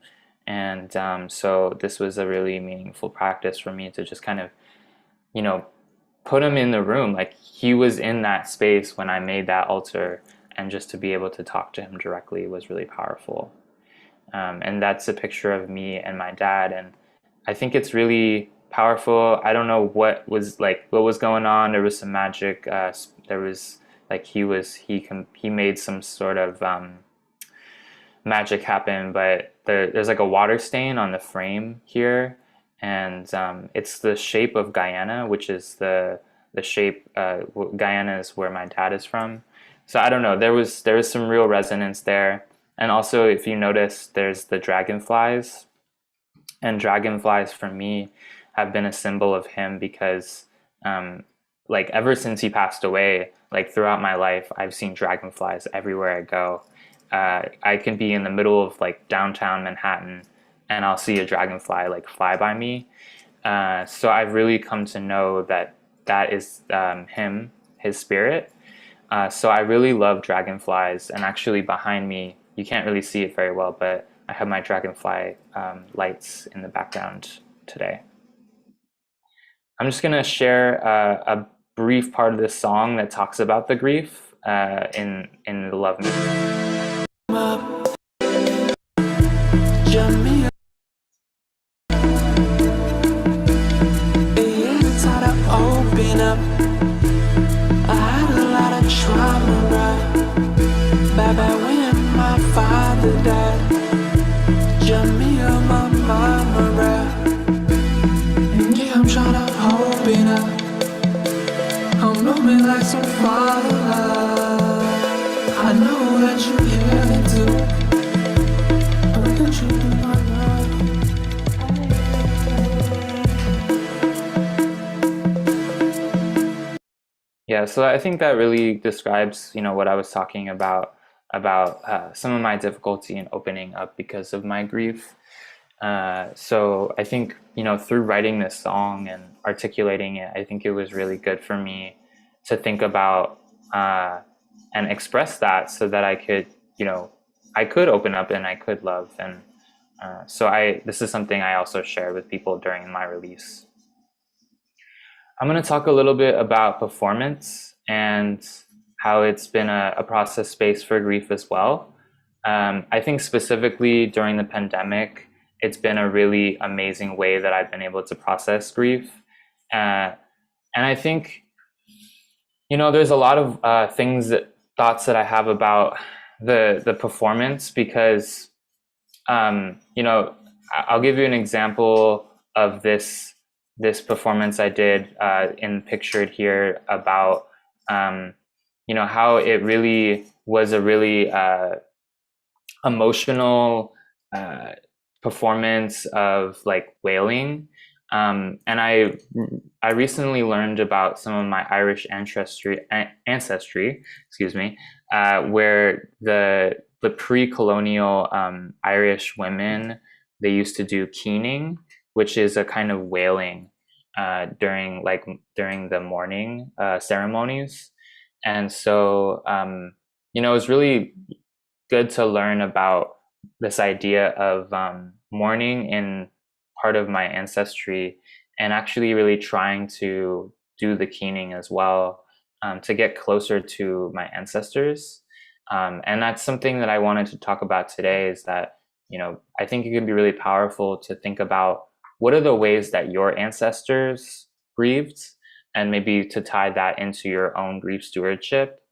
and so this was a really meaningful practice for me to just kind of, put him in the room, like he was in that space when I made that altar, and just to be able to talk to him directly was really powerful. And that's a picture of me and my dad, and I think it's really powerful. I don't know what was going on. There was some magic. There was like he made some sort of magic happen, but there's like a water stain on the frame here, and it's the shape of Guyana, which is the shape. Guyana is where my dad is from, so I don't know. There was some real resonance there. And also, if you notice, there's the dragonflies. And dragonflies for me have been a symbol of him because, like, ever since he passed away, like throughout my life, I've seen dragonflies everywhere I go. I can be in the middle of like downtown Manhattan, and I'll see a dragonfly like fly by me. So I've really come to know that is him, his spirit. So I really love dragonflies, and actually behind me, you can't really see it very well, but I have my dragonfly lights in the background today. I'm just going to share a brief part of this song that talks about the grief in the love music. Yeah, so I think that really describes, what I was talking about some of my difficulty in opening up because of my grief. So I think, through writing this song and articulating it, I think it was really good for me to think about and express that, so that I could, I could open up and I could love. And so this is something I also shared with people during my release. I'm going to talk a little bit about performance and how it's been a process space for grief as well. I think specifically during the pandemic, it's been a really amazing way that I've been able to process grief. And I think, there's a lot of thoughts that I have about the performance because, I'll give you an example of this performance I did pictured here about, how it really was a really emotional performance of like wailing. And I recently learned about some of my Irish ancestry, excuse me, where the pre-colonial Irish women, they used to do keening, which is a kind of wailing during the mourning ceremonies. And so, it was really good to learn about this idea of mourning in part of my ancestry and actually really trying to do the keening as well to get closer to my ancestors. And that's something that I wanted to talk about today is that, I think it can be really powerful to think about what are the ways that your ancestors grieved and maybe to tie that into your own grief stewardship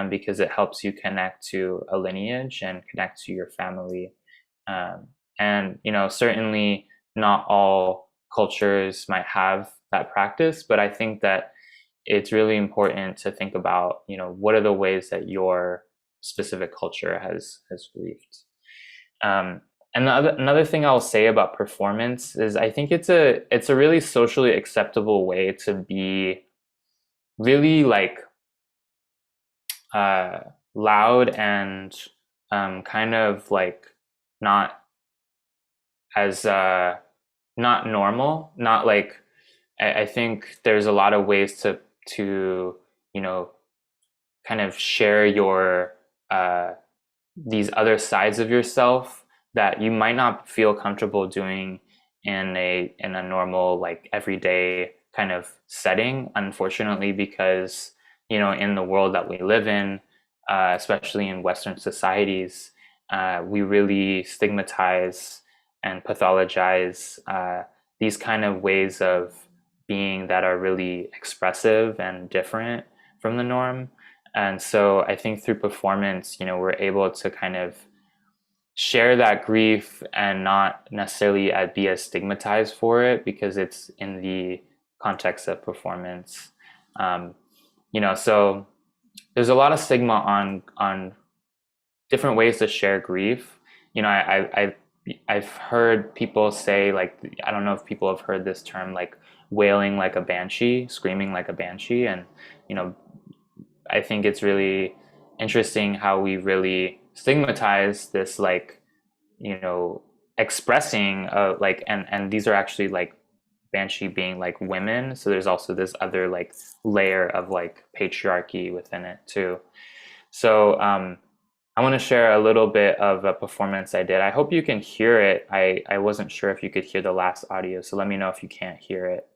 because it helps you connect to a lineage and connect to your family. And, certainly not all cultures might have that practice, but I think that it's really important to think about, what are the ways that your specific culture has grieved. And another thing I'll say about performance is I think it's a really socially acceptable way to be really like loud and kind of like not as not normal, not like I think there's a lot of ways to kind of share your these other sides of yourself that you might not feel comfortable doing in a normal like everyday kind of setting, unfortunately, because in the world that we live in, especially in Western societies, we really stigmatize and pathologize these kind of ways of being that are really expressive and different from the norm. And so I think through performance, we're able to kind of share that grief and not necessarily be as stigmatized for it because it's in the context of performance. So there's a lot of stigma on different ways to share grief. I've heard people say, like, I don't know if people have heard this term, like wailing like a banshee, screaming like a banshee. And, I think it's really interesting how we really stigmatize this, like, expressing like, and these are actually like banshee being like women. So there's also this other like layer of like patriarchy within it too. So I want to share a little bit of a performance I did. I hope you can hear it. I wasn't sure if you could hear the last audio, so let me know if you can't hear it.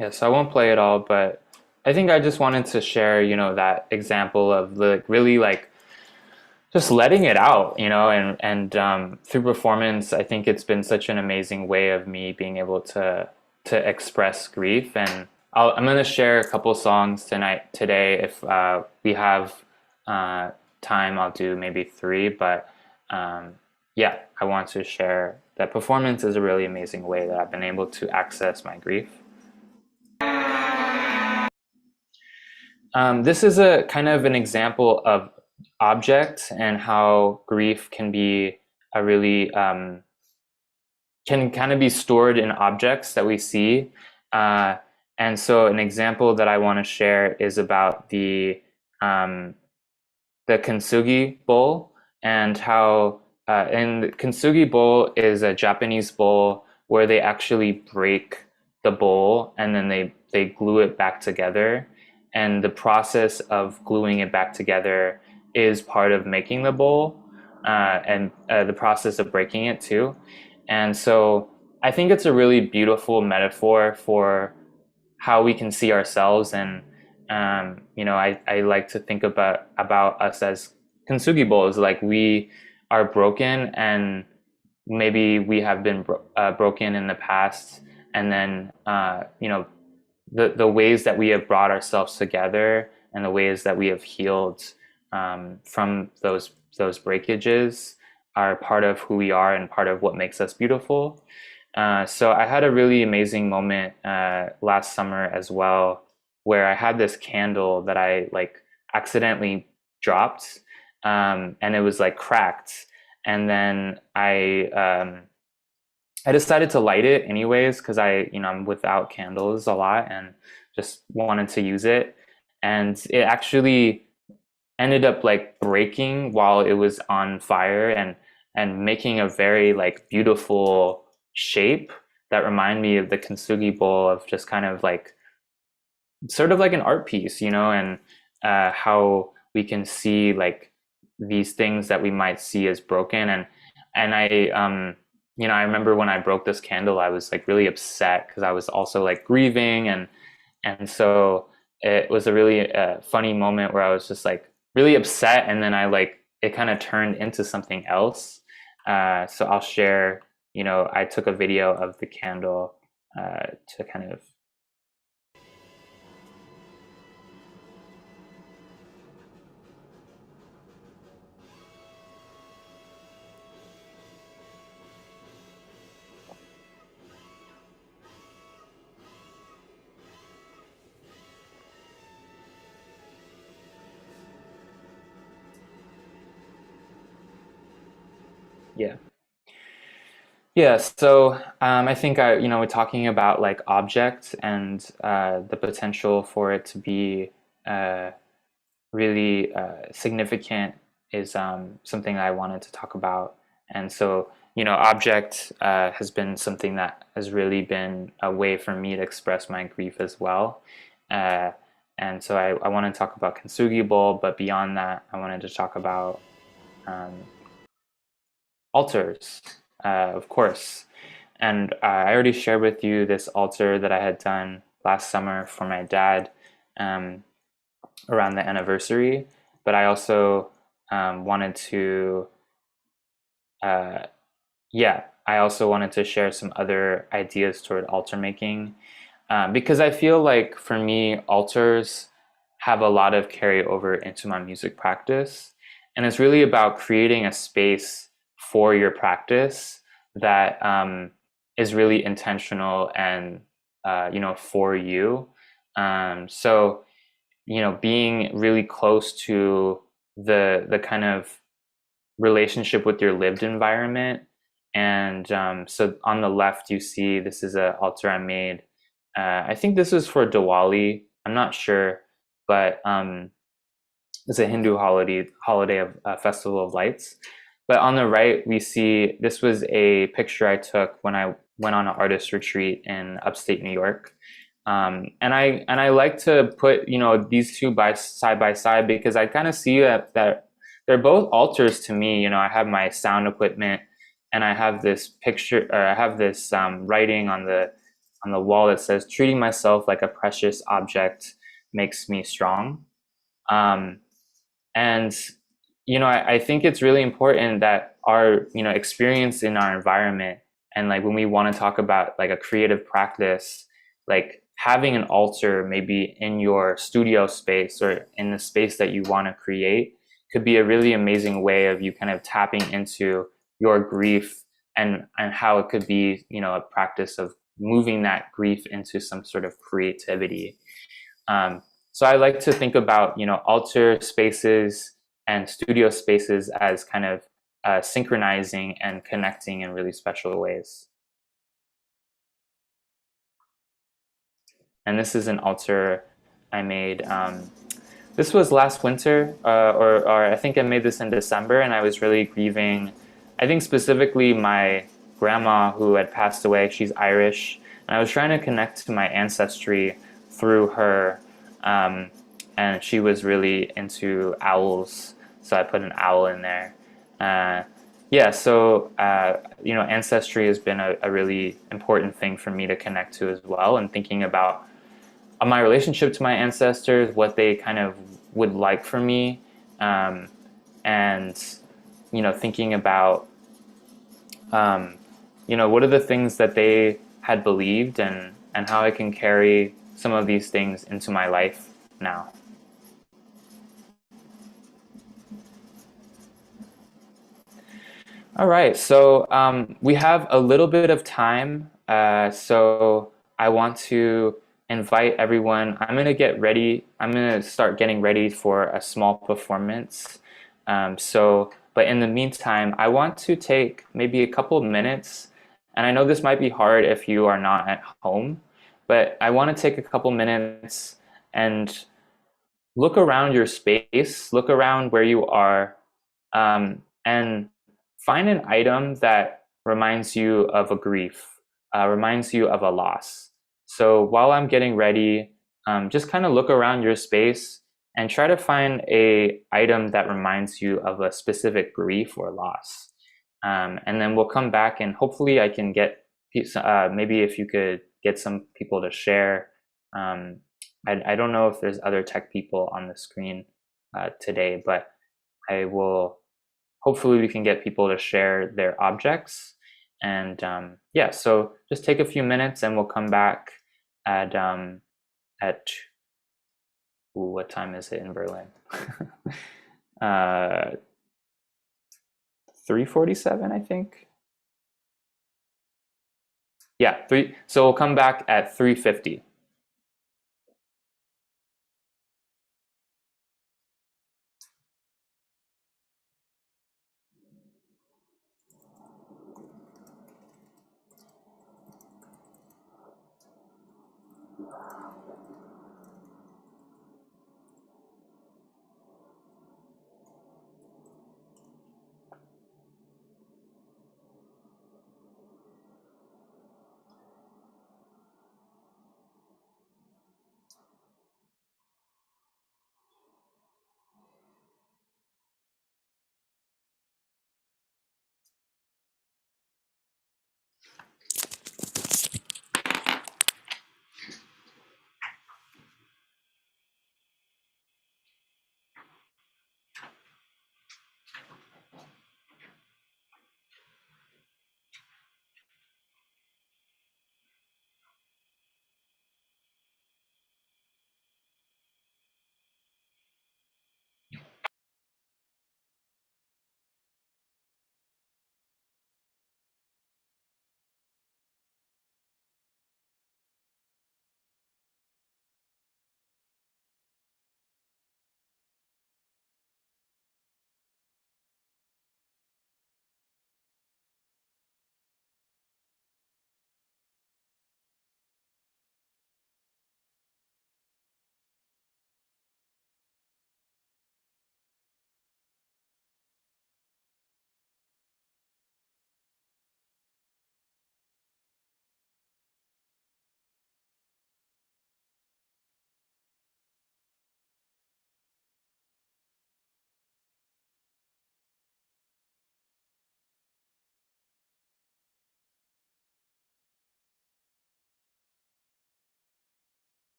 Yeah, so I won't play it all, but I think I just wanted to share, that example of like really like just letting it out, and through performance, I think it's been such an amazing way of me being able to express grief. And I'm gonna share a couple songs today. If we have uh, time, I'll do maybe three. But yeah, I want to share that performance is a really amazing way that I've been able to access my grief. This is a kind of an example of object and how grief can be a really can kind of be stored in objects that we see. Uh, and so an example that I want to share is about um, the Konsugi Bowl, and how and the Konsugi Bowl is a Japanese bowl where they actually break the bowl and then they glue it back together. And the process of gluing it back together is part of making the bowl, and the process of breaking it too. And so I think it's a really beautiful metaphor for how we can see ourselves. And I like to think about us as Konsugi bowls, like we are broken, and maybe we have been broken in the past, and then the ways that we have brought ourselves together and the ways that we have healed from those breakages are part of who we are and part of what makes us beautiful. So I had a really amazing moment last summer as well, where I had this candle that I like accidentally dropped, and it was like cracked. And then I decided to light it anyways because I'm without candles a lot and just wanted to use it. And it actually ended up like breaking while it was on fire, and making a very like beautiful shape that remind me of the Konsugi bowl, of just kind of like sort of like an art piece, and how we can see like these things that we might see as broken. And I remember when I broke this candle, I was like really upset because I was also like grieving, and so it was a really funny moment where I was just like really upset, and then it kind of turned into something else. So I'll share, I took a video of the candle to kind of. Yeah. Yeah, so I think we're talking about like objects and the potential for it to be uh, really significant is something that I wanted to talk about. And so, object has been something that has really been a way for me to express my grief as well. Uh, and so I want to talk about Konsugi Bowl, but beyond that, I wanted to talk about um, altars, of course. And I already shared with you this altar that I had done last summer for my dad um, around the anniversary. But I also wanted to, I also wanted to share some other ideas toward altar making, because I feel like for me, altars have a lot of carryover into my music practice. And it's really about creating a space for your practice that is really intentional and, for you. So, being really close to the kind of relationship with your lived environment. And so on the left, you see this is an altar I made. I think this is for Diwali. I'm not sure, but it's a Hindu holiday of festival of lights. But on the right, we see this was a picture I took when I went on an artist retreat in upstate New York. And I like to put these two side by side because I kind of see that they're both altars to me. I have my sound equipment, and I have this picture, or I have this writing on on the wall that says, "Treating myself like a precious object makes me strong." And I think it's really important that our experience in our environment, and like when we want to talk about like a creative practice, like having an altar maybe in your studio space or in the space that you want to create could be a really amazing way of you kind of tapping into your grief, and how it could be a practice of moving that grief into some sort of creativity. So I like to think about altar spaces and studio spaces as kind of synchronizing and connecting in really special ways. And this is an altar I made. This was last winter, or I think I made this in December, and I was really grieving, I think specifically my grandma who had passed away. She's Irish, and I was trying to connect to my ancestry through her, and she was really into owls, so I put an owl in there. So ancestry has been a really important thing for me to connect to as well, and thinking about my relationship to my ancestors, what they kind of would like for me, and thinking about what are the things that they had believed, and how I can carry some of these things into my life now. All right, so we have a little bit of time, so I want to invite everyone. I'm going to get ready. I'm going to start getting ready for a small performance. But in the meantime, I want to take maybe a couple of minutes, and I know this might be hard if you are not at home, but I want to take a couple minutes and look around your space, look around where you are, and find an item that reminds you of a grief, reminds you of a loss. So while I'm getting ready, just kind of look around your space and try to find a item that reminds you of a specific grief or loss. And then we'll come back, and hopefully I can get, maybe if you could get some people to share. I don't know if there's other tech people on the screen today, but I will, hopefully we can get people to share their objects. And so just take a few minutes, and we'll come back at what time is it in Berlin? 3:47, I think. Yeah, so we'll come back at 3:50.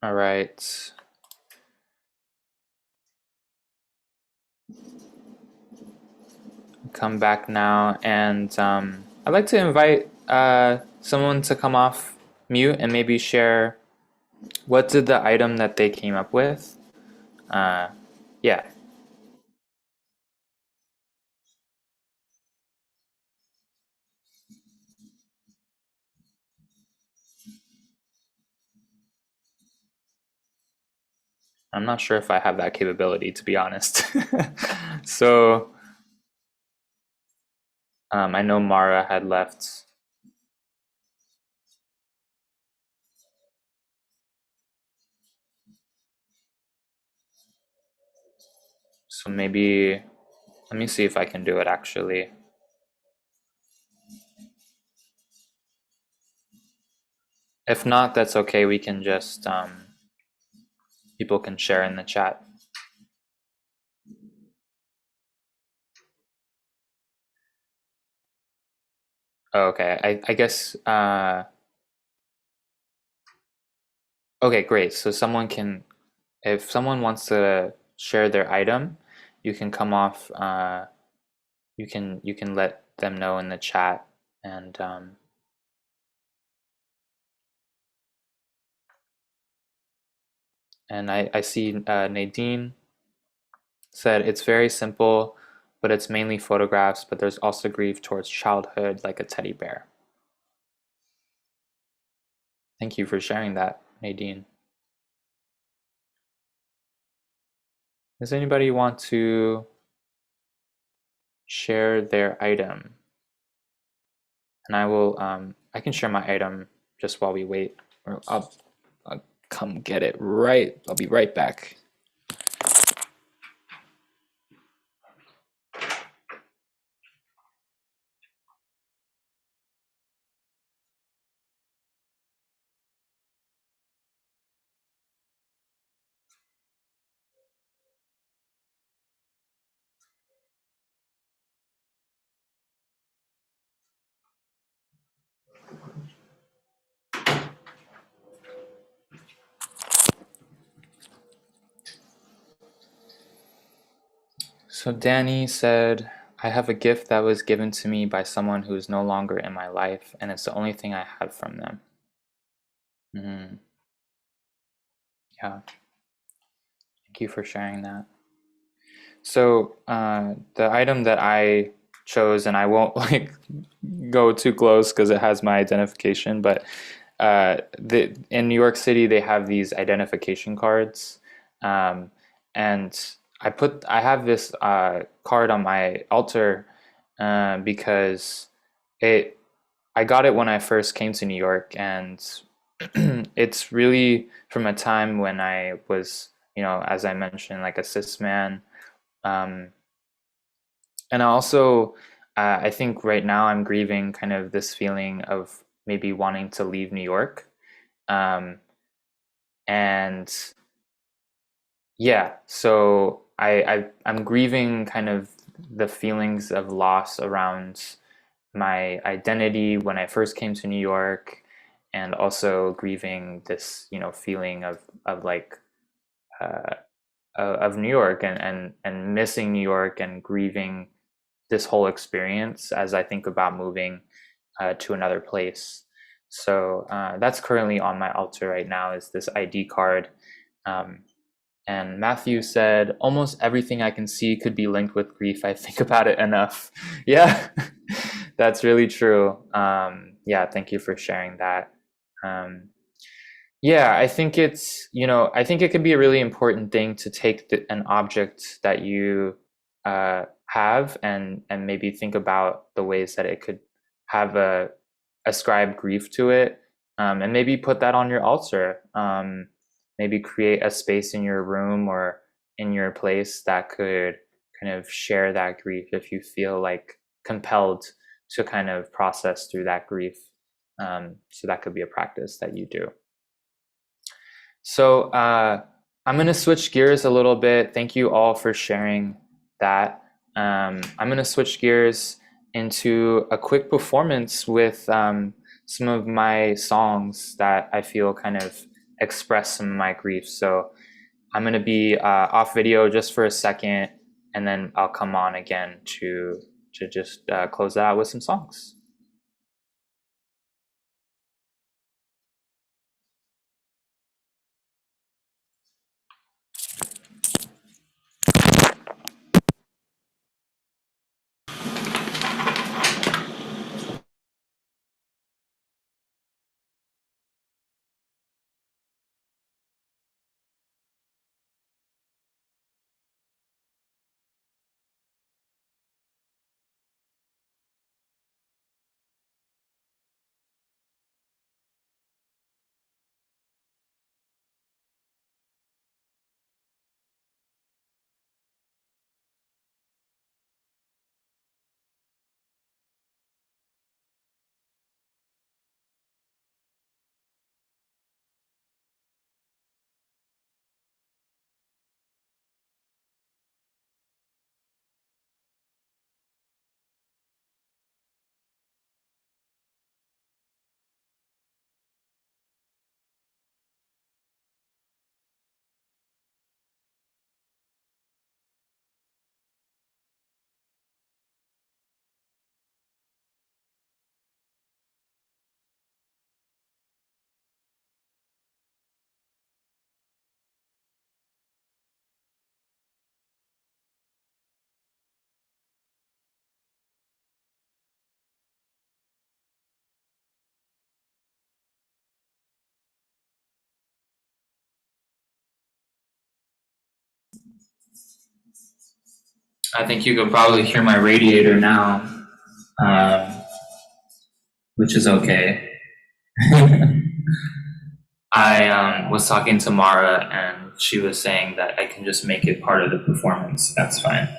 All right. Come back now, and I'd like to invite someone to come off mute and maybe share what did the item that they came up with. Yeah. I'm not sure if I have that capability, to be honest. So I know Mara had left. So maybe, let me see if I can do it actually. If not, that's okay. We can just, people can share in the chat. Okay, I guess, okay, great. So someone can, if someone wants to share their item, you can come off, you can let them know in the chat, and I see Nadine said it's very simple, but it's mainly photographs, but there's also grief towards childhood, like a teddy bear. Thank you for sharing that, Nadine. Does anybody want to share their item? And I will, I can share my item just while we wait. Or I'll come get it right. I'll be right back. So Danny said, I have a gift that was given to me by someone who is no longer in my life, and it's the only thing I had from them. Yeah. Thank you for sharing that. So the item that I chose, and I won't like go too close because it has my identification, but in New York City they have these identification cards, and I have this card on my altar because I got it when I first came to New York, and it's really from a time when I was, as I mentioned, like a cis man. Um, and I also, I think right now I'm grieving kind of this feeling of maybe wanting to leave New York. And yeah, so I'm grieving kind of the feelings of loss around my identity when I first came to New York, and also grieving this, feeling of like of New York, and missing New York, and grieving this whole experience as I think about moving to another place. So that's currently on my altar right now, is this ID card. And Matthew said, almost everything I can see could be linked with grief. I think about it enough. Yeah, that's really true. Yeah, thank you for sharing that. Yeah, I think it's, I think it can be a really important thing to take an object that you have, and maybe think about the ways that it could have ascribe grief to it, and maybe put that on your altar. Maybe create a space in your room or in your place that could kind of share that grief if you feel like compelled to kind of process through that grief. So that could be a practice that you do. So I'm going to switch gears a little bit. Thank you all for sharing that. I'm going to switch gears into a quick performance with some of my songs that I feel kind of express some of my grief. So I'm going to be off video just for a second, and then I'll come on again to just close that out with some songs. I think you could probably hear my radiator now, which is okay. I was talking to Mara, and she was saying that I can just make it part of the performance. That's fine.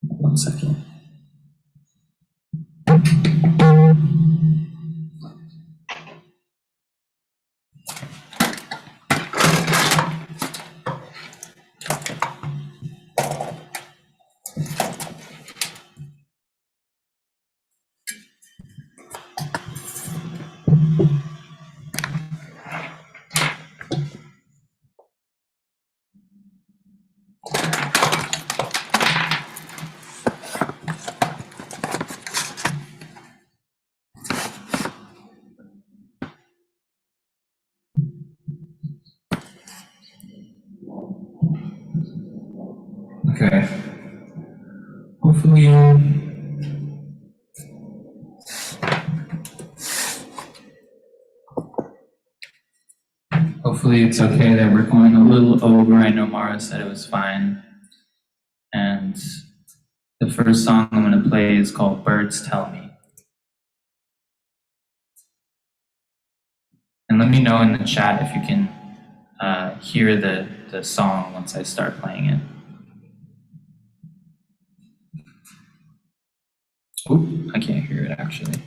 1 second. Okay. Hopefully it's okay that we're going a little over. I know Mara said it was fine. And the first song I'm going to play is called Birds Tell Me. And let me know in the chat if you can hear the song once I start playing it. Oop, I can't hear it actually.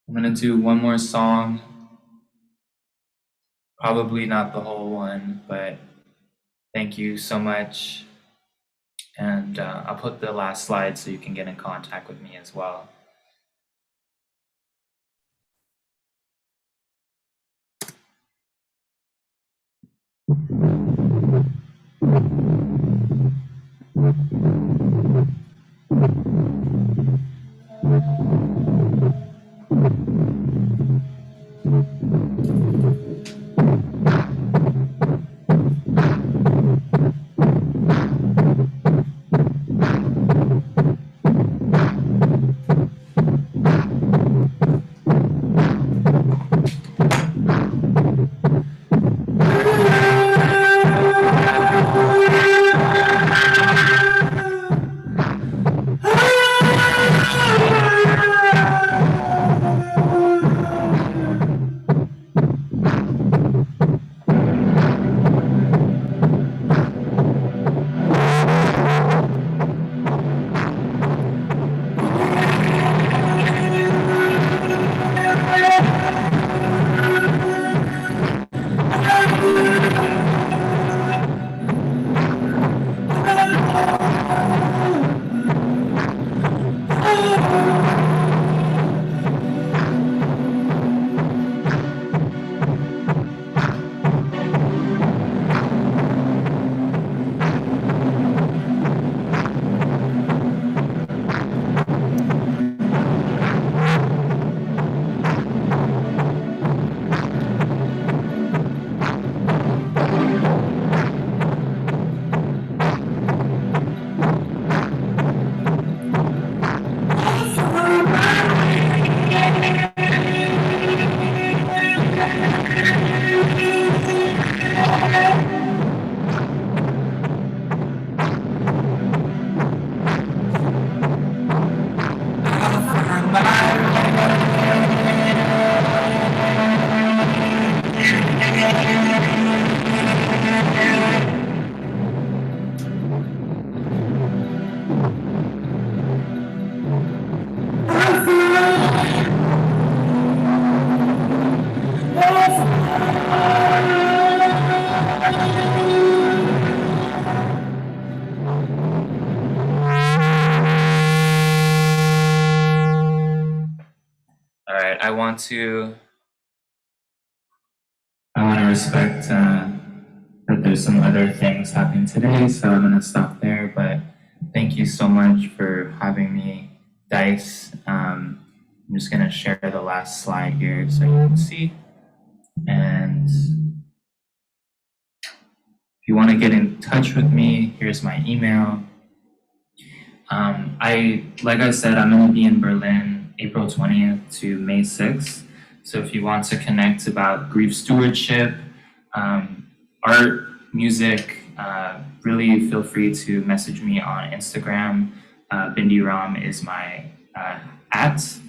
I'm gonna do one more song. Probably not the whole one, but thank you so much. And I'll put the last slide so you can get in contact with me as well. I want to respect that there's some other things happening today, so I'm gonna stop there. But thank you so much for having me, Dice. I'm just gonna share the last slide here so you can see. And if you want to get in touch with me, here's my email. Like I said, I'm going to be in Berlin April 20th to May 6th. So if you want to connect about grief stewardship, art, music, really feel free to message me on Instagram. Bindiram is my @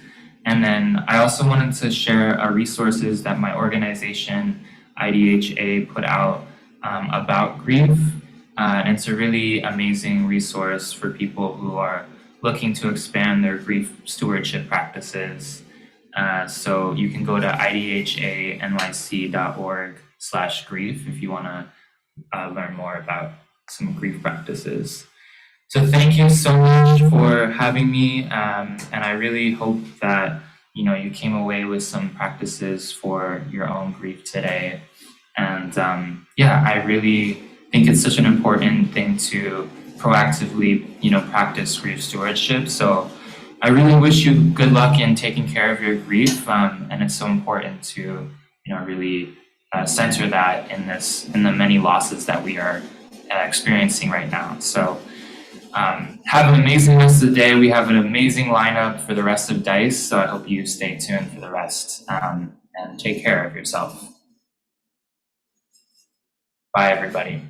And then I also wanted to share resources that my organization, IDHA, put out about grief. And it's a really amazing resource for people who are looking to expand their grief stewardship practices. So you can go to idhanyc.org/grief if you want to learn more about some grief practices. So thank you so much for having me, and I really hope that you came away with some practices for your own grief today. And yeah, I really think it's such an important thing to proactively practice grief stewardship. So I really wish you good luck in taking care of your grief, and it's so important to really center that in the many losses that we are experiencing right now. So have an amazing rest of the day. We have an amazing lineup for the rest of Dice, so I hope you stay tuned for the rest, and take care of yourself. Bye, everybody.